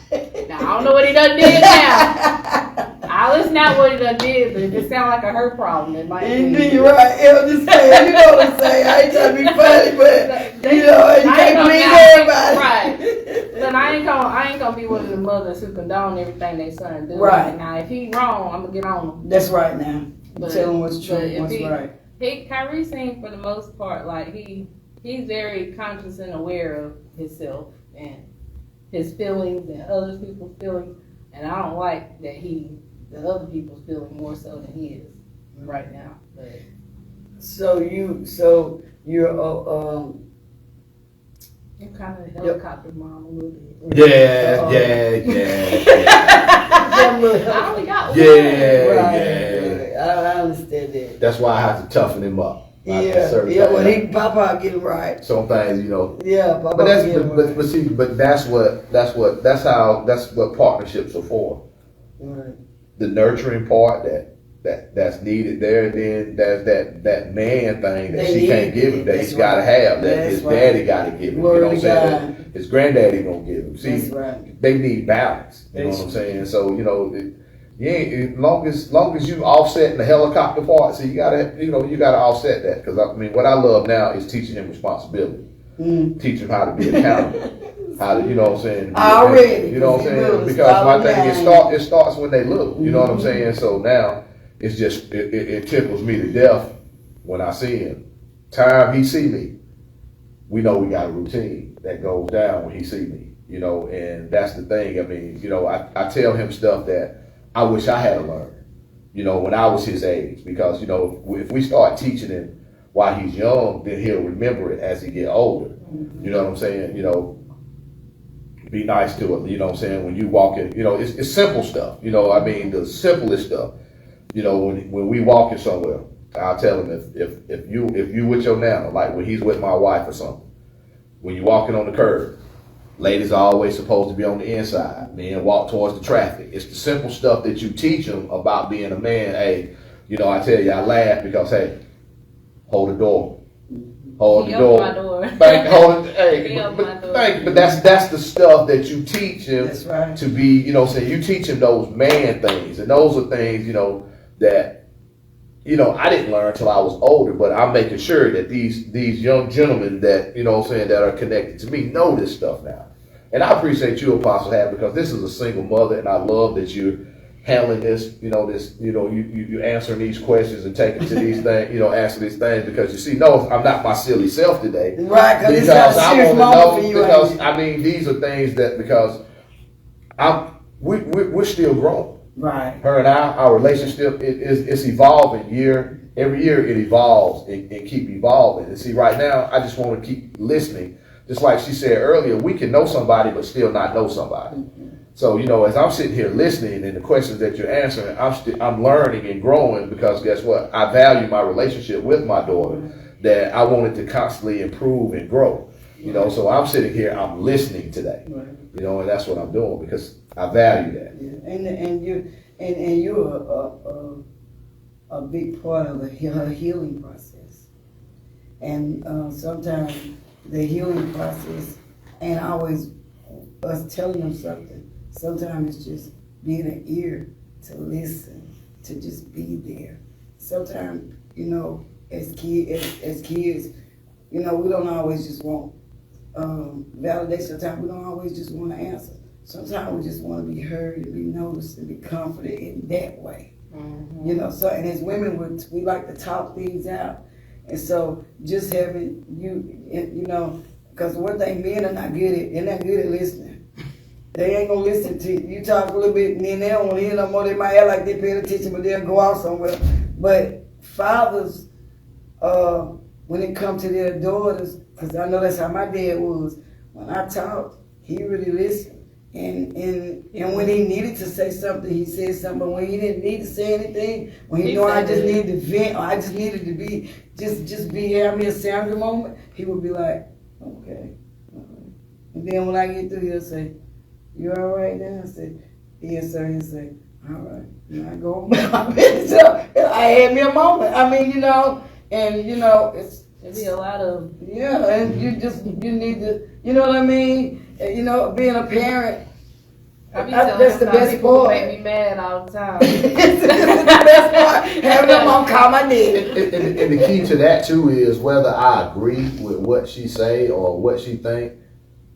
Now, I don't know what he done did now. I listen out what he done did, but if it sound like a her problem, it might be. You're right. I'm just saying, you know what I'm saying. I ain't trying to be funny, but you know, you can't believe everybody. Right. But I ain't gonna be one of the mothers who condone everything they son do. Right. Now, if he wrong, I'm gonna get on him. That's right now. But- Tell him what's true but and if what's he- right. Kyrie seems for the most part like he's very conscious and aware of himself and his feelings and other people's feelings, and I don't like that the other people's feeling more so than he is right now. But So you're I'm kind of a helicopter mom a little bit. Yeah. I only got one. I understand that. That's why I have to toughen him up. Yeah, when he Papa get it right. Some things, you know. Yeah, Papa But get it right. that's what partnerships are for. Right. The nurturing part that's needed there, and then there's that man thing that she can't give him that he's gotta have, that his daddy gotta give him. You know what I'm saying? That his granddaddy gonna give him. See, That's right. they need balance. You know what I'm saying? So, you know, you ain't long as you offsetting the helicopter part, so you gotta offset that. Because I mean, what I love now is teaching him responsibility, teach him how to be accountable, how to, you know what I'm saying? Already, you know what I'm saying? Because my thing it starts when they look. You know what I'm saying? So now it's just it tickles me to death when I see him. Time he see me, we know we got a routine that goes down when he see me. you know, and that's the thing. I mean, you know, I tell him stuff that I wish I had learned, you know, when I was his age, because, you know, if we start teaching him while he's young, then he'll remember it as he get older. You know what I'm saying? You know, be nice to him, you know what I'm saying? When you walk in, you know, it's simple stuff, you know, I mean, the simplest stuff, you know, when we walking somewhere, I'll tell him if you with your nana, like when he's with my wife or something, when you walking on the curb, ladies are always supposed to be on the inside. Men walk towards the traffic. It's the simple stuff that you teach them about being a man. Hey, you know, I tell you, I laugh because, hey, hold the door. Hold the door. My door. Hold it. Hey, but that's the stuff that you teach him to be, you know, say you teach him those man things. And those are things, you know, that, you know, I didn't learn until I was older, but I'm making sure that these young gentlemen that, you know what I'm saying, that are connected to me know this stuff now. And I appreciate you, Apostle Hat, because this is a single mother, and I love that you're handling this, you know, you answering these questions and taking to these things, you know, answer these things, because you see, no, I'm not my silly self today. Right, because I want to know, because, I mean, these are things that, because we're still growing. Right. Her and our relationship, it's evolving every year it evolves and keep evolving. And see, right now, I just want to keep listening. Just like she said earlier, we can know somebody but still not know somebody. So, you know, as I'm sitting here listening and the questions that you're answering, I'm learning and growing, because guess what? I value my relationship with my daughter, that I wanted to constantly improve and grow. You know, so I'm sitting here, I'm listening today. You know, and that's what I'm doing, because I value that. Yeah. And you're a big part of her healing process. And sometimes the healing process ain't always us telling them something. Sometimes it's just being an ear to listen, to just be there. Sometimes, you know, as kids, you know, we don't always just want validation. Sometimes we don't always just want to answer. Sometimes we just want to be heard and be noticed and be comforted in that way. Mm-hmm. You know, so, and as women, we like to talk things out. And so just having you know, because one thing men are not good at, they're not good at listening. They ain't gonna listen to you. You talk a little bit and then they don't want to hear no more. They might act like they're paying attention, but they'll go out somewhere. But fathers, when it comes to their daughters, because I know that's how my dad was, when I talked, he really listened. And when he needed to say something, he said something. But when he didn't need to say anything, when he knew I just needed to vent, or I just needed to be, just be, have me a Sandra moment, he would be like, okay. And then when I get through, he'll say, you all right now? I said, yes, sir. He'll say, all right. And I go about my business. I had me a moment. I mean, you know, and, you know, There'd be a lot of... Yeah, and you need to, you know what I mean? You know, being a parent, that's the best part. Make me mad all the time. It's the best part. Having them on call my name. And the key to that too is whether I agree with what she say or what she think.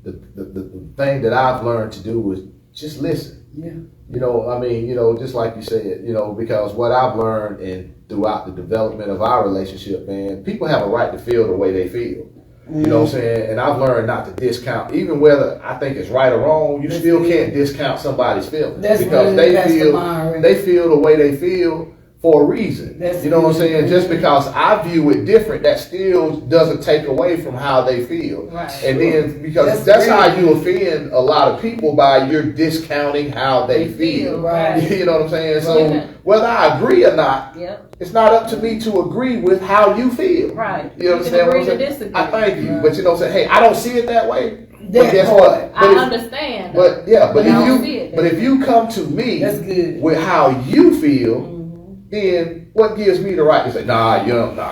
The thing that I've learned to do is just listen. Yeah. You know, I mean, you know, just like you said, you know, because what I've learned throughout the development of our relationship, man, people have a right to feel the way they feel. You know what I'm saying? And I've learned not to discount, even whether I think it's right or wrong, you still can't discount somebody's feelings. Because they feel the way they feel for a reason. You know what I'm saying? Just because I view it different, that still doesn't take away from how they feel. Right. And then, because that's how you offend a lot of people, by you're discounting how they feel. Right. You know what I'm saying? So whether I agree or not, it's not up to me to agree with how you feel. Right. You understand what I'm saying? Disagree. I thank you. But you know what I'm saying? Hey, I don't see it that way. But guess what? I understand. But if you come to me with how you feel, then what gives me the right to say, nah,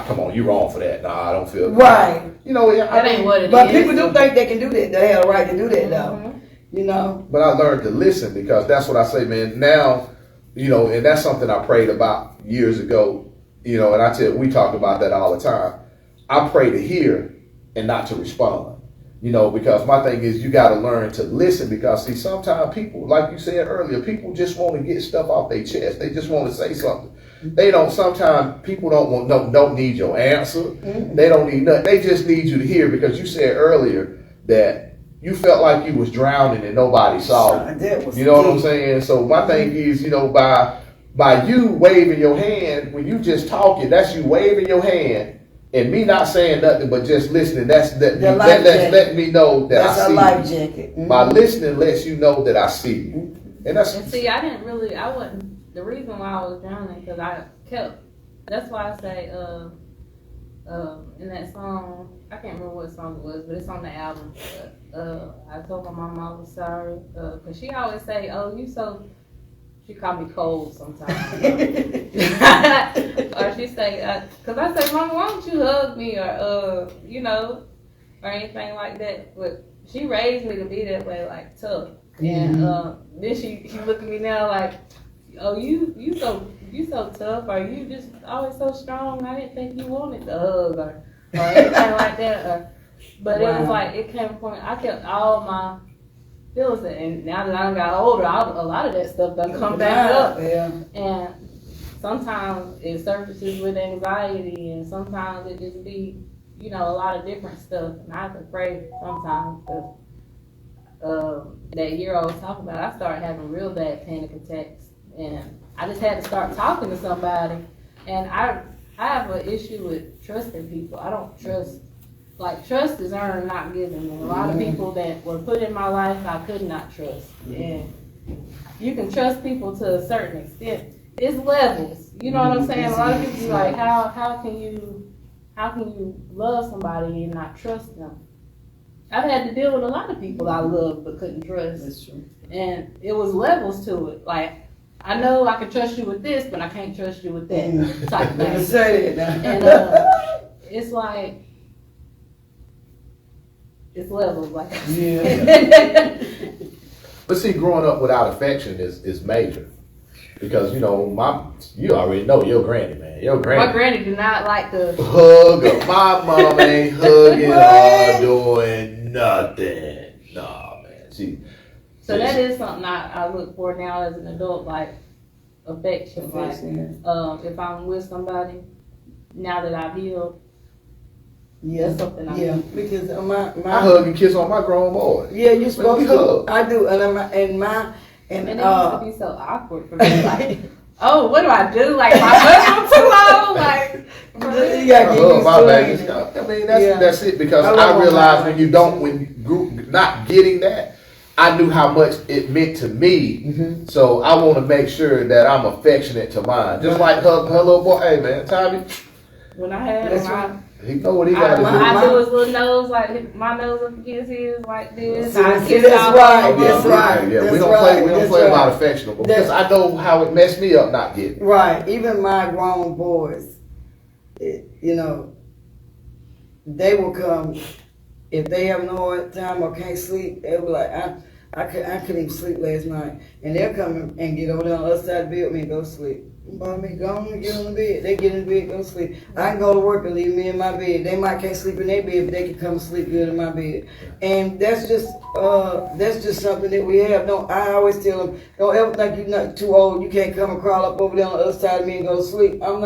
come on, you wrong for that. Nah, I don't feel right. You know, that ain't what it is. But people do think they can do that. They have a right to do that, though. You know. But I learned to listen, because that's what I say, man. Now, you know, and that's something I prayed about years ago. You know, and we talk about that all the time. I pray to hear and not to respond. You know, because my thing is, you got to learn to listen, because see, sometimes people, like you said earlier, people just want to get stuff off their chest. They just want to say something. They don't. Sometimes people don't need your answer. They don't need nothing. They just need you to hear, because you said earlier that you felt like you was drowning and nobody saw you. You know what I'm saying? So my thing is, you know, by you waving your hand, when you just talking, that's you waving your hand and me not saying nothing but just listening. That's letting me know that I see you. Life jacket. Mm-hmm. By listening lets you know that I see you. Mm-hmm. And see, I wasn't, the reason why I was drowning, because I kept, that's why I say, in that song, I can't remember what song it was, but it's on the album. I told my mom I was sorry, because she always say, "Oh, you so." She call me cold sometimes, or she say, "Cause I say, Mama, why don't you hug me, or you know, or anything like that." But she raised me to be that way, like tough. And then she look at me now like, "Oh, you so tough, or you just always so strong. I didn't think you wanted the hug or anything like that." But it was like, it came from, I kept all my feelings, and now that I got older, a lot of that stuff done come back up. Yeah. And sometimes it surfaces with anxiety, and sometimes it just be, you know, a lot of different stuff. And I have to pray sometimes, because that year I was talking about, I started having real bad panic attacks. And I just had to start talking to somebody. And I have an issue with trusting people. I don't trust. Like, trust is earned, not given. And a lot of people that were put in my life, I could not trust. And you can trust people to a certain extent. It's levels. You know what I'm saying? A lot of people be like, how can you love somebody and not trust them? I've had to deal with a lot of people I loved but couldn't trust. That's true. And it was levels to it. Like, I know I can trust you with this, but I can't trust you with that type of thing. Say it now. And it's like, it's levels, like I said. Yeah. But see, growing up without affection is major. Because, you know, you already know your granny, man. Your granny. My granny did not like to hug her. My mom ain't hugging or doing nothing. Nah, man. So that is something I look for now as an adult, like affection. Like, if I'm with somebody, now that I've healed, that's something I need. Because I hug and kiss on my grown boy. Yeah, you're supposed to. I do, and it used to be so awkward for me. Like, oh, what do I do? Like, my husband too long? Like, you gotta get my baby. I mean, that's it. Because I realized when not getting that, I knew how much it meant to me. Mm-hmm. So I want to make sure that I'm affectionate to mine. Just like her little boy. Hey, man, Tommy. When I had him, he know what he got to do. I do his little nose, like my nose up against his, like this. That's right. Yeah, we don't play about affection because I know how it messed me up not getting. Right. Even my grown boys, you know, they will come if they have no hard time or can't sleep. They will like, I couldn't even sleep last night, and they'll come and get over there on the other side of the bed with me and go to sleep. By me, go on and get on the bed. They get in the bed, go to sleep. I can go to work and leave me in my bed. They might can't sleep in their bed, but they can come and sleep good in my bed. And that's just something that we have. I always tell them, don't ever think you're not too old. You can't come and crawl up over there on the other side of me and go to sleep. I'm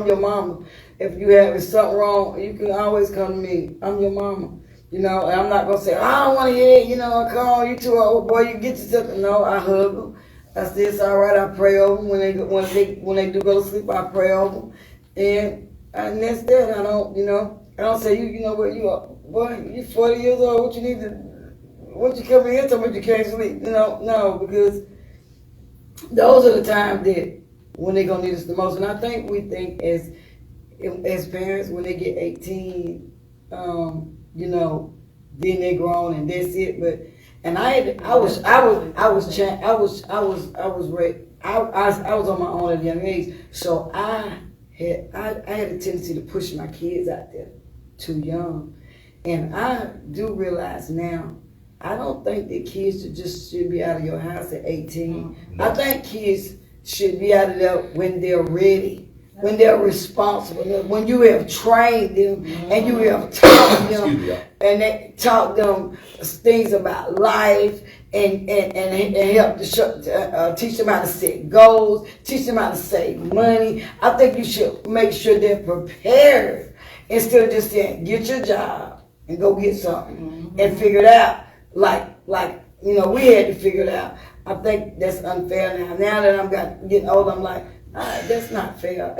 your mama. If you having something wrong, you can always come to me. I'm your mama. You know, and I'm not gonna say, I don't want to hear it. You know, come on, you too old, boy. You get yourself. No, I hug them. I say it's all right. I pray over them when they do go to sleep. I pray over them, and that's that. I don't say you know what you are, boy. You 40 years old. What you need to? What you come in here talking about you can't sleep? No, because those are the times that when they gonna need us the most. And I think we think as parents when they get 18, you know, then they grown and that's it. But and I was on my own at a young age, so I had a tendency to push my kids out there too young, and I do realize now I don't think that kids should be out of your house at 18. No. I think kids should be out of there when they're ready. When they're responsible, when you have trained them and you have taught them and they taught them things about life and help to teach them how to set goals, teach them how to save money. I think you should make sure they're prepared instead of just saying, get your job and go get something and figure it out. like we had to figure it out. I think that's unfair now. Now that I'm getting older, I'm like, that's not fair.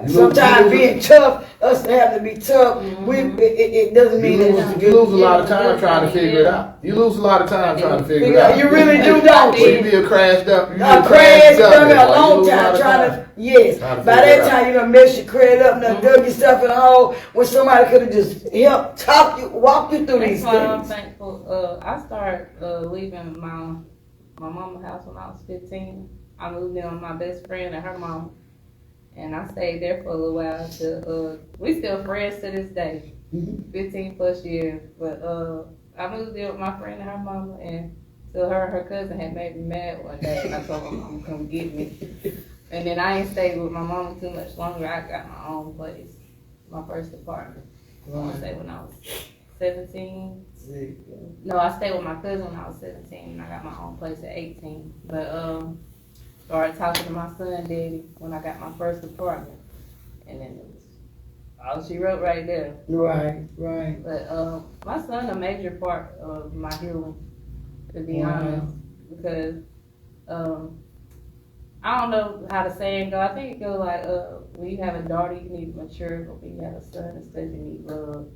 Sometimes being tough, us having to be tough, it doesn't mean that you lose a lot of time trying to figure it out. You lose a lot of time trying to figure it out. You really do, don't you? You be a crash dump. A crash dump a long time trying to. Yes. By that time, you done messed your credit up, and dug yourself in a hole when somebody could have just helped walk you through these things. That's why I'm thankful. I started leaving my mama's house when I was 15. I moved in with my best friend and her mom, and I stayed there for a little while. Till we still friends to this day, 15 plus years. But I moved in with my friend and her mama, and till her and her cousin had made me mad one day, and I told my mom to come get me. And then I ain't stayed with my mama too much longer. I got my own place, my first apartment. I want to say when I was 17. No, I stayed with my cousin when I was 17, and I got my own place at 18. But started talking to my son daddy when I got my first apartment, and then it was all she wrote right there. Right. But my son a major part of my healing, to be honest, because I don't know how the saying go. I think it goes like when you have a daughter, you need to mature, but when you have a son, instead you need love.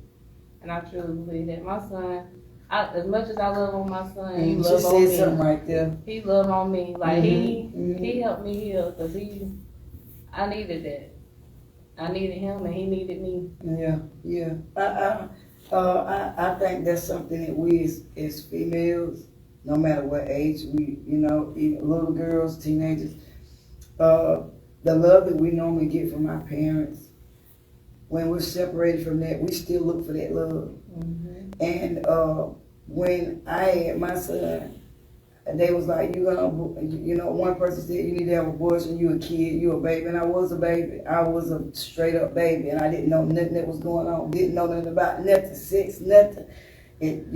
And I truly believe that my son, as much as I love on my son, he loves on me. Something right there. He loved on me. Like he helped me heal because I needed that. I needed him and he needed me. Yeah. I think that's something that we as females, no matter what age we, even little girls, teenagers, the love that we normally get from our parents, when we're separated from that, we still look for that love. And when I had my son, they was like, one person said, you need to have an abortion, you a kid, you a baby. And I was a baby. I was a straight up baby, and I didn't know nothing that was going on. Didn't know nothing about nothing, sex, nothing. It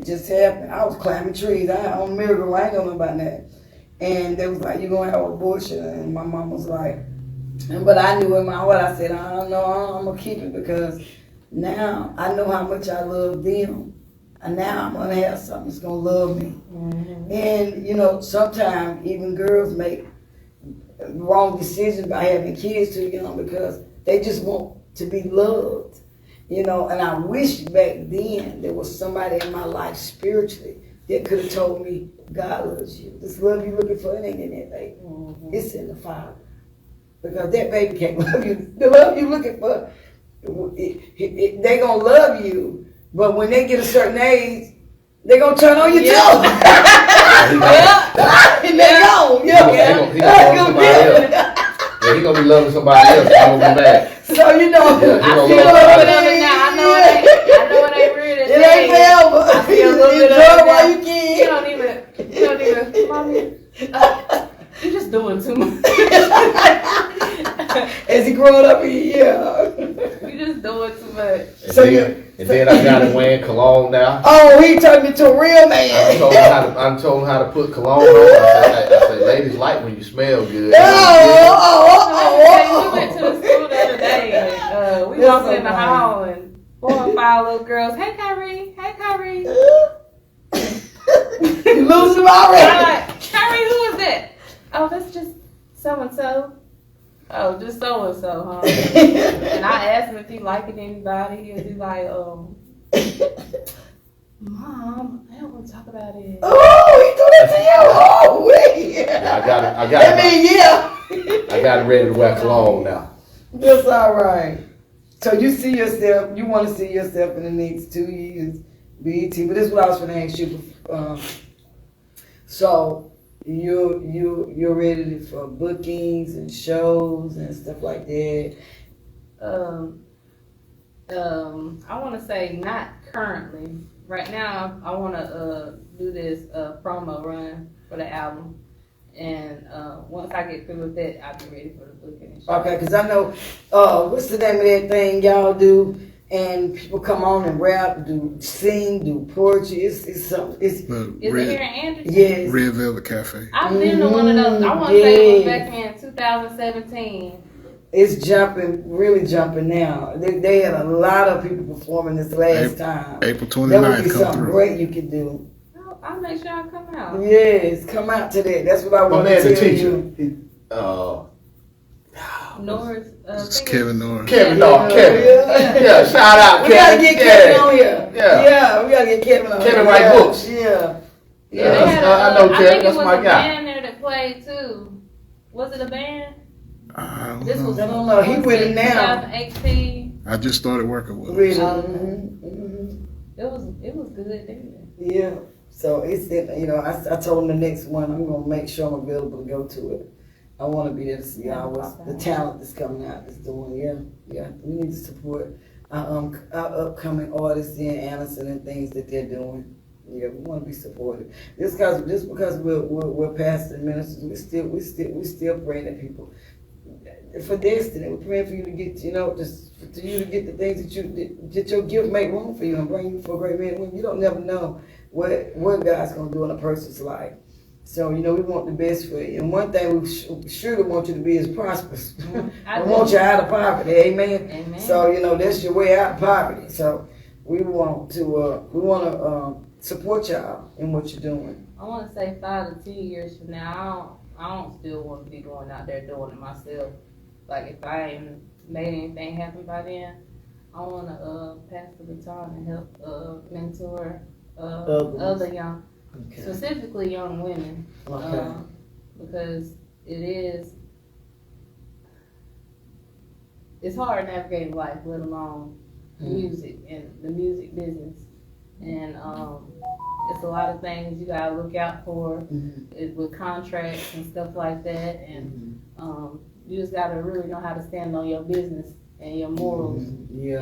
just happened. I was climbing trees. I on miracle. I ain't know nothing about that. And they was like, you going to have an abortion? And my mom was like, but I knew in my heart, I said, I don't know, I'm going to keep it because now I know how much I love them. And now I'm going to have something that's going to love me. And, sometimes even girls make wrong decisions by having kids too young because they just want to be loved. And I wish back then there was somebody in my life spiritually that could have told me, God loves you. This love you're looking for, it ain't in that baby. It's in the Father. Because that baby can't love you. The love you're looking for, they going to love you. But when they get a certain age, they going to turn on you too. And they go. He going to be loving somebody else. I'm going to be mad. So, I feel a little bit of it now. I know it ain't real. It ain't forever. I feel a little bit of it while you can. You don't even, Mommy, you're just doing too much. As he growing up, You just doing too much. And then I got him wearing cologne now. Oh, he turned me to a real man. I told him how to put cologne on. I said, ladies like when you smell good. We went to the school the other day and we walked in the hall and 4 or 5 little girls, hey Kyrie. You losing him already. I'm like, Kyrie, who is that? Oh, that's just so-and-so. Oh, just so-and-so, huh? And I asked him if he liked anybody, and he's like, Mom, I don't want to talk about it. Oh, he do that to you? Oh, wait. Yeah, I got him ready to wear cologne now. That's all right. So you want to see yourself in the next 2 years, BET, but this is what I was going to ask you. So you're ready for bookings and shows and stuff like that? I want to say not currently. Right now, I want to do this promo run for the album. And once I get through with that, I'll be ready for the booking and show. Okay, because I know, what's the name of that thing y'all do? And people come on and rap, sing, do poetry. It's something. Is it here in Anderson? Yes. Red Velvet Cafe. I've been to one of those. I want to say it was back in 2017. it's jumping, really jumping now. They had a lot of people performing this last time. April That would 29th be come something through. great you could do. I'll make sure I come out. Yes, come out to that. That's what I My want man's to a tell teacher. you. Norris. It's Kevin Norris. Kevin, Yeah. Yeah, shout out, We Kevin. gotta get Kevin on here. Yeah. We gotta get Kevin on Kevin here. write books. Yeah. Yeah, they had I know I Kevin, think it that's was my a guy. band there that played too. Was it a band? I don't This know. was I don't know. He with it now. 2018. I just started working with him. Really. It was good then. Yeah. So it's, I told him the next one, I'm going to make sure I'm available to go to it. I want to be there to see the talent that's coming out, that's doing, yeah. We need to support our upcoming artists in Anderson and things that they're doing. Yeah, we want to be supportive. Just because we're pastors and ministers, we still praying that people for destiny. We're praying for you to get, just for you to get the things that your gift make room for you and bring you for a great man and women. You don't never know what God's gonna do in a person's life. So we want the best for you. And one thing we surely want you to be is prosperous. I We want you out of poverty. Amen. Amen. So that's your way out of poverty. So we want to support y'all in what you're doing. I want to say 5 to 10 years from now, I don't still want to be going out there doing it myself. Like if I ain't made anything happen by then, I want to pass the baton and help mentor other young, specifically young women, because it's hard navigating life, let alone music and the music business, and it's a lot of things you gotta look out for with contracts and stuff like that, and you just gotta really know how to stand on your business and your morals, and your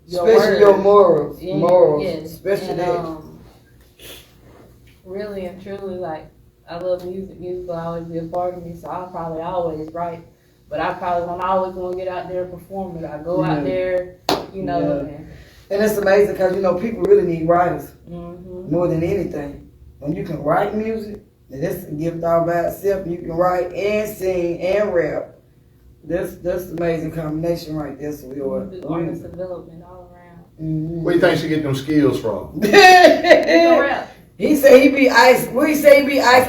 especially your morals, yes. especially and, that. Really and truly, like, I love music. Music will always be a part of me, so I'll probably always write. But I probably won't always want to get out there and perform it. I go out there, And it's amazing because, people really need writers more than anything. When you can write music, and that's a gift all by itself. You can write and sing and rap. That's an amazing combination right there. So artist development all around. Where you think she get them skills from? You can rap. He said he be ice. What he say he be ice?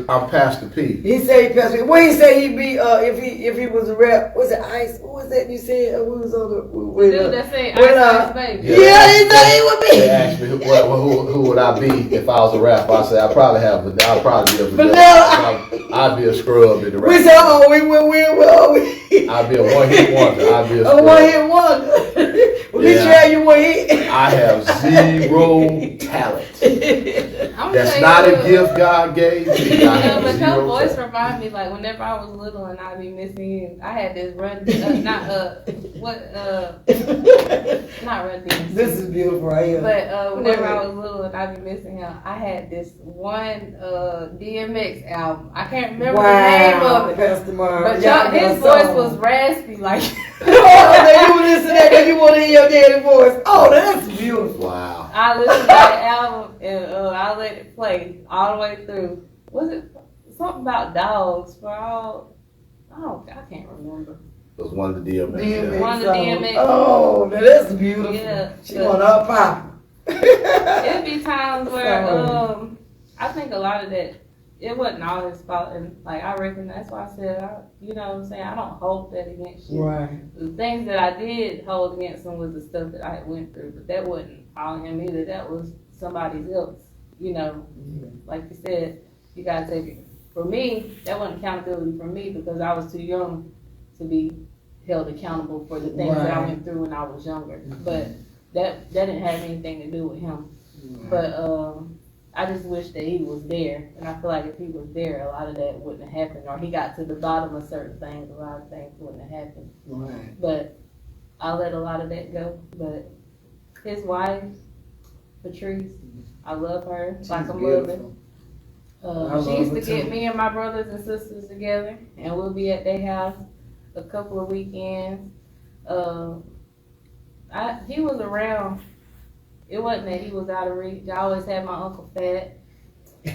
I'm Pastor P. He said he passed. What he say he be if he was a rap? Was it ice? What was that you said? We was on the Dude that say Ice Baby. Yeah, he said he would be. They asked me who would I be if I was a rapper. I said I'd probably be a Vanilla. I'd be a scrub in the rap. We said we. I'd be a one-hit wonder. I'd be a A scrub. one-hit wonder. Well, did you have your one hit? I have zero talent. That's not a gift God gave me. I have But your zero voice talent. remind me, like, whenever I was little and I'd be missing, I had this run, not run DMC. This is beautiful right here. But whenever I was little and I'd be missing him, I had this one DMX album. I can't remember the name of it. Pastor Mark. But his voice was raspy, like. Oh, you listen to that because you want to hear your daddy's voice. Oh, that's beautiful. Wow. I listened to that album and I let it play all the way through. Was it something about dogs for all? Oh, I can't remember. It was one of the DMX. One of the DMX. Oh, now that's beautiful. Yeah. She want up pop. It'd be times where I think a lot of that, it wasn't all his fault, and like I reckon that's why I said, I don't hold that against you. Right. The things that I did hold against him was the stuff that I went through, but that wasn't all him either. That was somebody else. Like you said, you gotta take it. For me, that wasn't accountability for me because I was too young to be held accountable for the things that I went through when I was younger. But that didn't have anything to do with him. But I just wish that he was there, and I feel like if he was there, a lot of that wouldn't have happened, or he got to the bottom of certain things, a lot of things wouldn't have happened. Right. But I let a lot of that go. But his wife, Patrice, I love her like a mother. She used to get me and my brothers and sisters together, and we'll be at their house a couple of weekends. He was around. It wasn't that he was out of reach. I always had my Uncle Fat.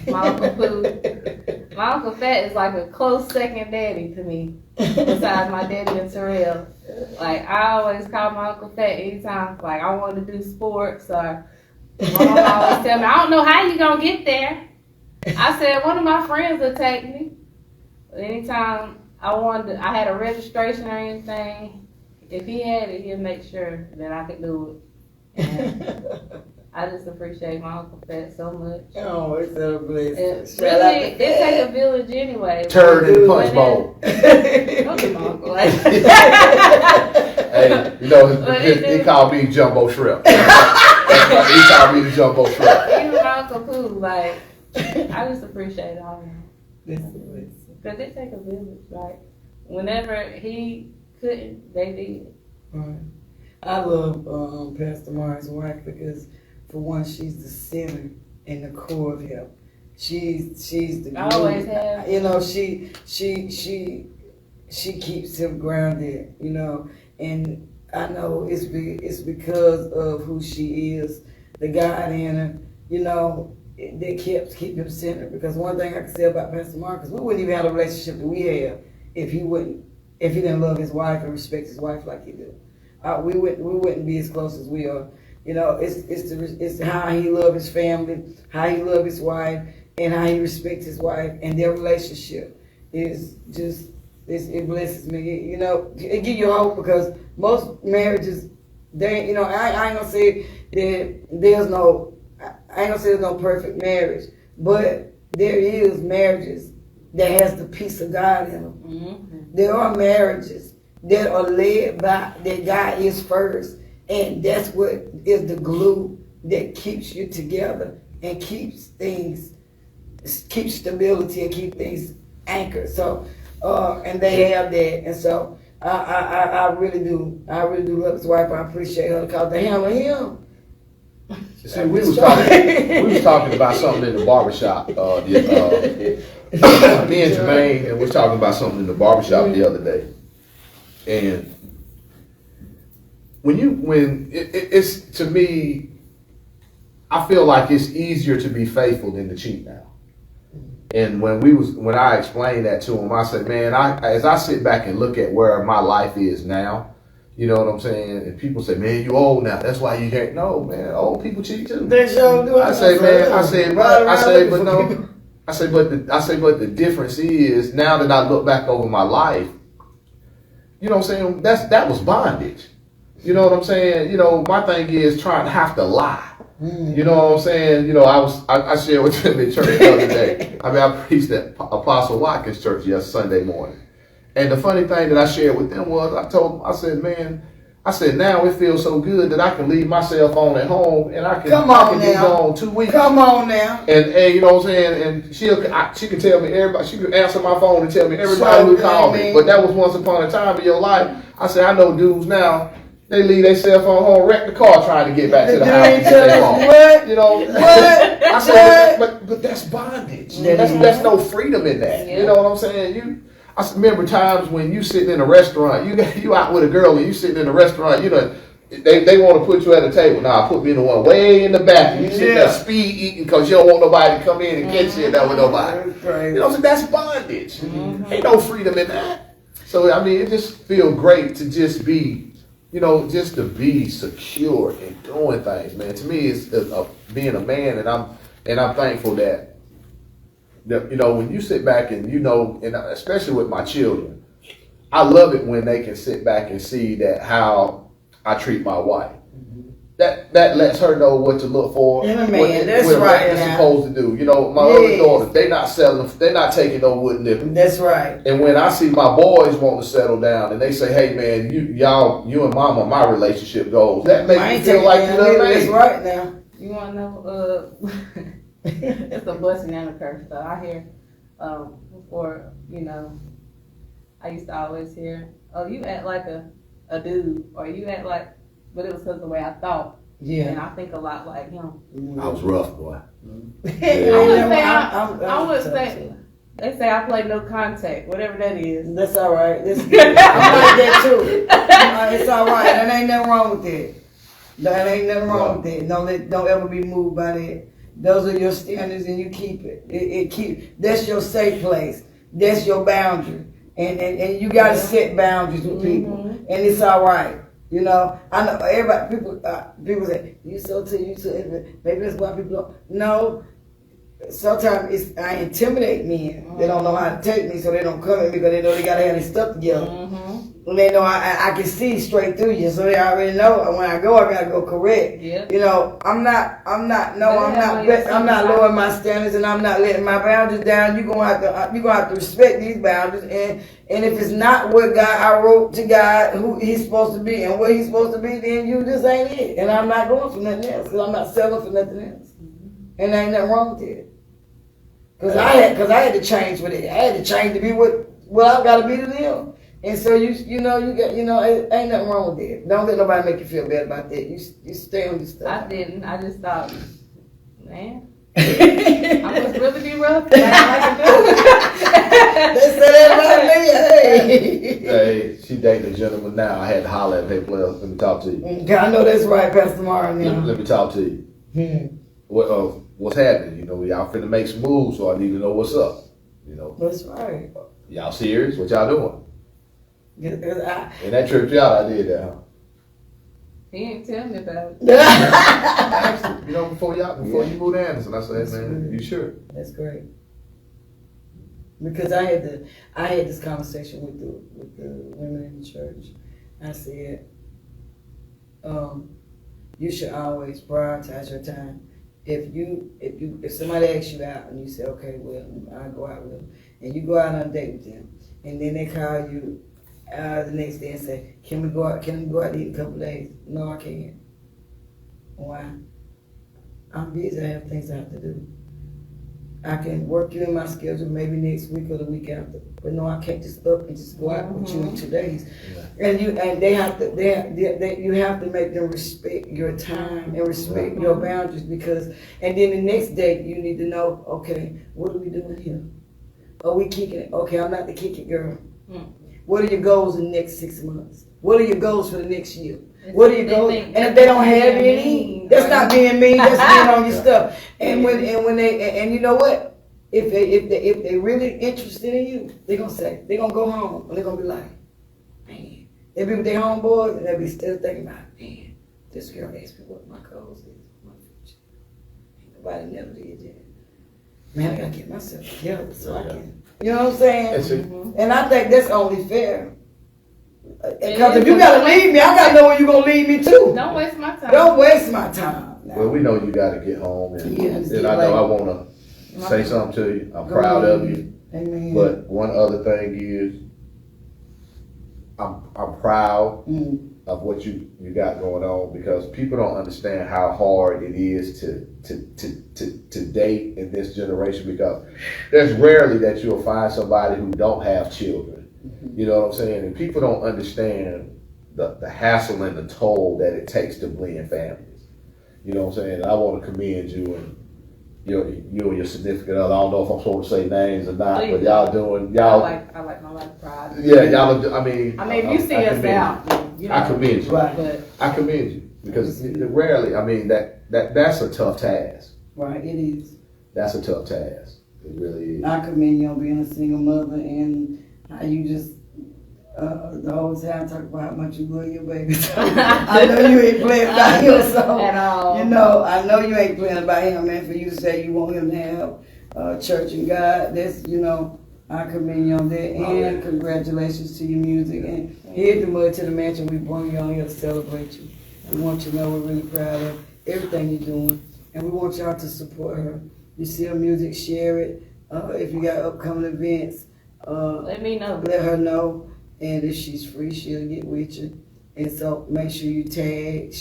my Uncle Pooh. My Uncle Fat is like a close second daddy to me, besides my daddy and Terrell. Like, I always call my Uncle Fat anytime, like, I want to do sports, or my mom always tell me, I don't know how you gonna get there. I said, one of my friends will take me. Anytime I had a registration or anything, if he had it, he'll make sure that I could do it. And I just appreciate my Uncle Fat so much. Oh, it's a blessing. Really, it take a village anyway. Turd in the punch bowl. Don't be my uncle. Hey, you know, he called me Jumbo Shrimp. He called me the Jumbo Shrimp. Even my Uncle Pooh, like, I just appreciate all of them. Because it take a village. Like, whenever he couldn't, they did. Right. I love Pastor Martin's wife because, for one, she's the center and the core of him. She's the glue. Always have. You know, she keeps him grounded. You know, and I know it's because of who she is, the God in her. You know, they keep him centered. Because one thing I can say about Pastor Martin, because we wouldn't even have the relationship that we have if he didn't love his wife and respect his wife like he do. We wouldn't be as close as we are. You know, it's how he loves his family, how he loves his wife, and how he respects his wife, and their relationship is just it blesses me. You know, it gives you hope because most marriages, they, you know, I ain't gonna say that there's no perfect marriage, but there is marriages that has the peace of God in them. Mm-hmm. There are marriages that are led by that God is first, and that's what is the glue that keeps you together and keeps stability and keep things anchored. So, and they have that, and so I really do love his wife. I appreciate her because they handle him. See, we was talking about something in the barbershop. Me and Jermaine, and we was talking about something in the barbershop the other day. And it's to me, I feel like it's easier to be faithful than to cheat now. And when I explained that to him, I said, man, as I sit back and look at where my life is now, you know what I'm saying? And people say, man, you old now. That's why you can't. No, man, old people cheat too. They sure do. But the difference is now that I look back over my life, you know what I'm saying? That was bondage. You know what I'm saying? You know, my thing is trying to have to lie. You know what I'm saying? You know, I shared with them in church the other day. I mean, I preached at Apostle Watkins Church Sunday morning. And the funny thing that I shared with them was I told them, I said, man, now it feels so good that I can leave my cell phone at home and I can be gone 2 weeks. Come on now. And you know what I'm saying? And she can tell me everybody, she can answer my phone and tell me everybody who called me. But that was once upon a time in your life. I said, I know dudes now, they leave their cell phone home, wreck the car trying to get back to the house and get their phone. What? You know, what? I said, but that's bondage. That's no freedom in that. Yeah. You know what I'm saying? I remember times when you sitting in a restaurant, you out with a girl and you sitting in a restaurant, you know, they want to put you at a table. Nah, put me in the one way in the back. And you sitting there speed eating because you don't want nobody to come in and get you there with nobody. You know, so that's bondage. Ain't no freedom in that. So, I mean, it just feels great to just be, you know, just to be secure in doing things, man. To me, it's being a man, and I'm thankful that, you know, when you sit back and, you know, and especially with my children, I love it when they can sit back and see that how I treat my wife. That lets her know what to look for. Yeah, man, that's what right. What they're supposed to do. You know, my other daughters, they're not taking no wood nipping. That's right. And when I see my boys want to settle down and they say, hey man, you and mama, my relationship goes, that makes me feel like you know that's right now. You wanna know it's a blessing and a curse. So I hear before, you know, I used to always hear, oh, you act like a dude, or you act like, but it was because of the way I thought. Yeah. And I think a lot like him. I was rough, boy. I would say, they say I play no contact, whatever that is. That's all right. I'm like that too. It's all right. There ain't nothing wrong with that. There ain't nothing wrong with that. Don't ever be moved by that. those are your standards, and you keep it. That's your safe place. That's your boundary, and you got to set boundaries with people, and it's all right. You know, I know everybody. People say you so maybe that's why people don't. No, sometimes I intimidate men. They don't know how to take me, so they don't come at me because they know they gotta have their stuff together. And they know I can see straight through you, so they already know when I gotta go correct. Yep. You know, I'm not lowering my standards, and I'm not letting my boundaries down. You're gonna have to respect these boundaries, and if it's not what I wrote to God, who He's supposed to be and what He's supposed to be, then you just ain't it. And I'm not going for nothing else, because I'm not settling for nothing else. And there ain't nothing wrong with it. Because I had to change with it. I had to change to be what I've got to be to them. And so it ain't nothing wrong with it. Don't let nobody make you feel bad about that. You stay on your stuff. I didn't. I just thought, man, I must really be rough. Like I can do. They say that about me. Hey, she dating a gentleman now. I had to holler at her. Hey, player, let me talk to you. I know that's right, Pastor Martin. Let me talk to you. What's happening? You know, y'all finna make some moves, so I need to know what's up. You know. That's right. Y'all serious? What y'all doing? And that tripped you out, I did that, huh? He ain't tell me about it. You know, before you moved to Anderson, I said, man, you sure? That's great. Because I had this conversation with the women in the church. I said, you should always prioritize your time. If somebody asks you out and you say, okay, well, I'll go out with them, and you go out on a date with them, and then they call you the next day and say, can we go out to eat in a couple of days? No, I can't. Why? I'm busy, I have things I have to do. I can work you in my schedule maybe next week or the week after. But no, I can't just up and just go out with you in 2 days. Yeah. And you have to make them respect your time and respect your boundaries, because and then the next day you need to know, okay, what are we doing here? Are we kicking it? Okay, I'm not the kick it girl. What are your goals in the next 6 months? What are your goals for the next year? What are your goals? And if they don't have any, that's not being mean. That's being on your stuff. And when you know what? If they really interested in you, they're gonna go home and they're gonna be like, man. They'll be with their homeboys and they'll be still thinking about, man, this girl asked me what my goals is, my future. Ain't nobody never did that. Man, I gotta get myself together so I can. You know what I'm saying? And I think that's only fair. Because if you gotta leave me, I gotta know where you're gonna leave me too. Don't waste my time. Don't waste my time. Now. Well, we know you gotta get home, and I know I wanna say something to you. I'm proud of you. Amen. But one other thing is, I'm proud of what you got going on, because people don't understand how hard it is to date in this generation, because there's rarely that you'll find somebody who don't have children. You know what I'm saying? And people don't understand the hassle and the toll that it takes to blend families. You know what I'm saying? And I want to commend you and you and your significant other. I don't know if I'm supposed to say names or not, but y'all. I like my life pride. Yeah, y'all. I mean, if you see us out, I commend you. Right. I commend you, because rarely. I mean, that's a tough task. Right, it is. That's a tough task. It really is. I commend you on being a single mother, and how you just the whole time talk about how much you love your baby. I know you ain't playing about him, so at all. You know, I know you ain't playing about him, man. For you to say you want him to have church and God, that's, I commend you on that, and congratulations to your music. And here at the Mud to the Mansion, we bring you on here to celebrate you. We want you to know we're really proud of everything you're doing, and we want y'all to support her. You see her music, share it. If you got upcoming events, let me know. Let her know. And if she's free, she'll get with you. And so make sure you share,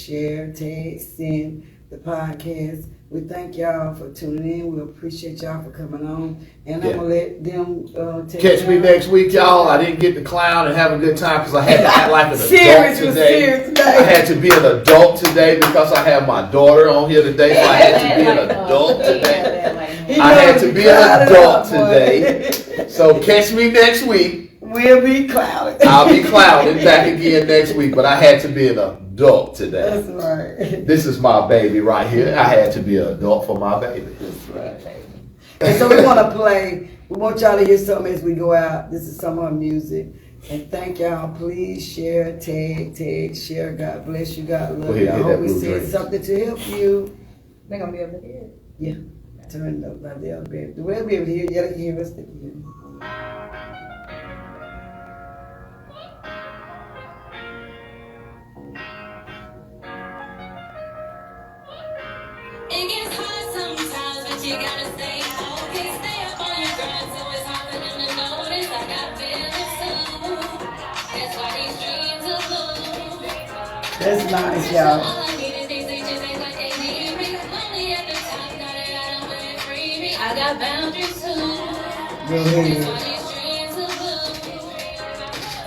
send the podcast. We thank y'all for tuning in. We appreciate y'all for coming on. And I'm going to let them catch me next week, y'all. I didn't get to clown and have a good time because I had to act like an adult today. I had to be an adult today because I have my daughter on here today. So I had to be an adult today. I had to be an adult today. So catch me next week. We'll be clouded. I'll be clouded back again next week, but I had to be an adult today. That's right. This is my baby right here. I had to be an adult for my baby. That's right. And so we want to play. We want y'all to hear something as we go out. This is some of our music. And thank y'all. Please share, tag, share. God bless you. God love you. I hope we said something to help you. They're going to be able to hear it. Yeah. Turn it up like they'll be able to. They'll be able to hear. Yeah, they can hear us. They can hear. It gets hard sometimes, but you gotta stay focused. Stay up on your grind, so it's hard for them to notice. I got feelings too. That's why these dreams are blue. That's nice, y'all. All I need is these bitches ain't like they need me. Lonely at the top, now that I don't wanna free me. I got boundaries too. Go ahead. That's why these dreams are blue.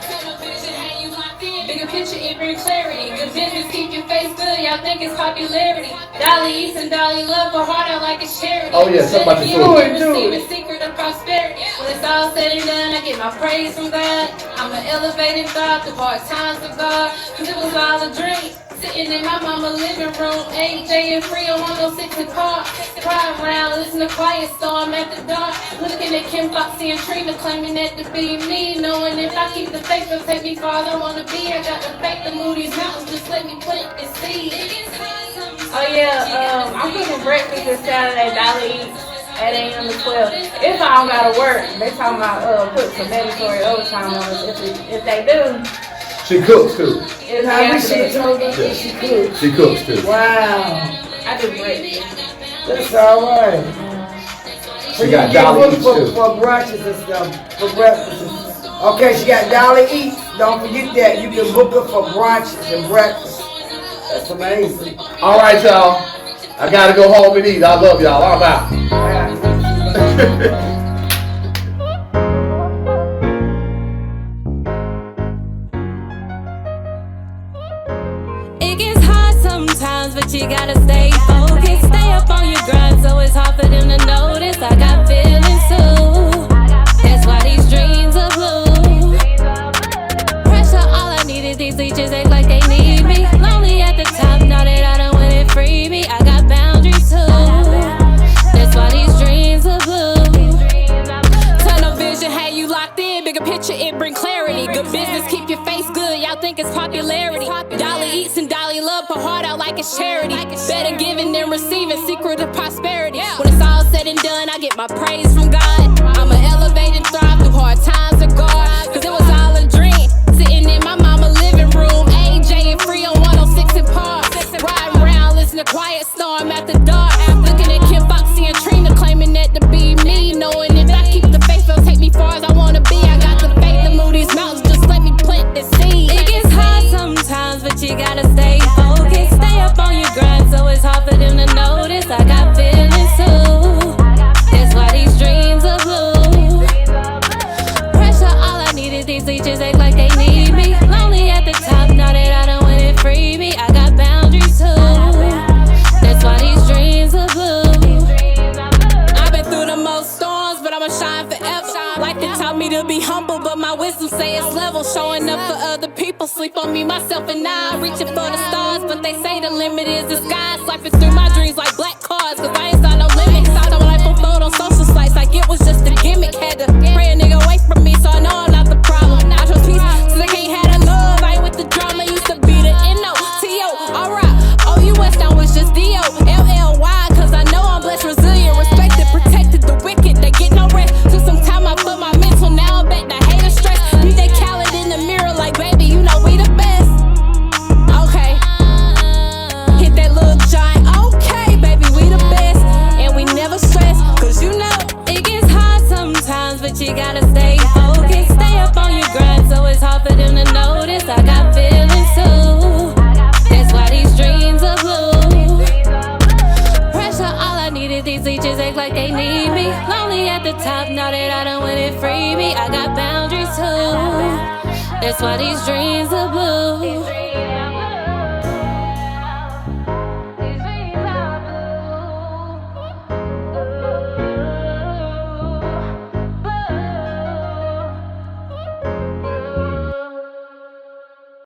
Tell a vision how you locked in. Bigger picture, it brings clarity. Good business, keep your face good. Y'all think it's popularity. Dolly eats and Dolly love, but heart out like it's charity. Oh yeah, somebody do it. The secret of prosperity. When it's all said and done, I get my praise from God. I'm an elevated thought, the hard times of God. Cause it was all a dream. Sitting in my mama living room, AJ and free on 106 and Park. Crying around, listen to quiet storm at the dark. Looking at Kim Foxy and Trina, claiming that to be me. Knowing if I keep the faith, it'll take me far I wanna be. I got the faith to move these mountains, just let me plant this seed. Oh yeah, I'm cooking breakfast this Saturday. Dolly eats at 8 a.m. to 12. If I don't gotta work, they talking about put some mandatory overtime on us. If they do, she cooks too. I wish she had told us that she could. She cooks too. Wow. I do breakfast. That's all right. So She you got can Dolly get Eats for too. brunches and stuff, for breakfast and stuff. Okay, she got Dolly Eats. Don't forget that. You can book her for brunches and breakfast. That's amazing. All right, y'all. I gotta go home and eat. I love y'all. I'm out. It gets hard sometimes, but you gotta stay focused. Stay up on your grind, so it's hard for them to notice. I got feelings too. That's why these dreams are blue. Pressure, all I need is these leeches act like they need me. Lonely at the top, now that I don't want it free me. I got boundaries too. That's why these dreams are blue. Tunnel vision, how you locked in. Bigger picture, it bring clarity. Good business, keep your face good. Y'all think it's popularity. Dolly eats and Dolly love, put heart out like it's charity. Better giving than receiving, secret of prosperity. When it's all said and done, I get my praise from God. I'm an elevated thrive through hard times of God. Cause it was all a dream. Sitting in my mama living room, AJ and free on 106 and Park. Riding around, listen to quiet storm at the dark. Looking at Kim Foxy and Trina, claiming that to be me. Knowing if I keep the faith, it'll take me far as I wanna be. I got the faith to move these mountains, just let me plant this seed. It gets hard sometimes, but you gotta stay focused. Stay up on your grind, so it's hard for them to notice. I got feelings too. That's why these dreams are blue. Pressure, all I need is these leeches act like they need me. Lonely at the top, now that I don't want it free me. I got boundaries too. That's why these dreams are blue. I've been through the most storms, but I'ma shine forever. Life it taught me to be humble, but my wisdom say it's level. Showing up for other people, sleep on me, myself, and I. Reaching for the stars, but they say the limit is the sky. Swiping through my dreams like black cards, cause I ain't saw no limits. Saw my life unfold on social sites like it was just a gimmick. Had to pray a nigga away from me, so I know I'm not the problem. I chose peace, so they can't have the love. I ain't with the drama, used to be the N-O-T-O. Alright, O-U-S now it's just D-O-L-L-Y. Cause I know I'm blessed, resilient, respected, protected. The wicked, they get no rest. Took some time, I put my mental, now I'm back to hate and stress. DJ Khaled in the mirror like, baby, you know we the best. Okay, hit that little giant. Okay, baby, we the best. And we never stress, cause you know it gets hard sometimes, but you gotta stay focused. Stay up on your grind, so it's hard for them to notice. I got feelings too. That's why these dreams are blue. Pressure, all I need is these leeches act like they need me. Lonely at the top, now that I don't want it free me. I got boundaries too. That's why these dreams are blue.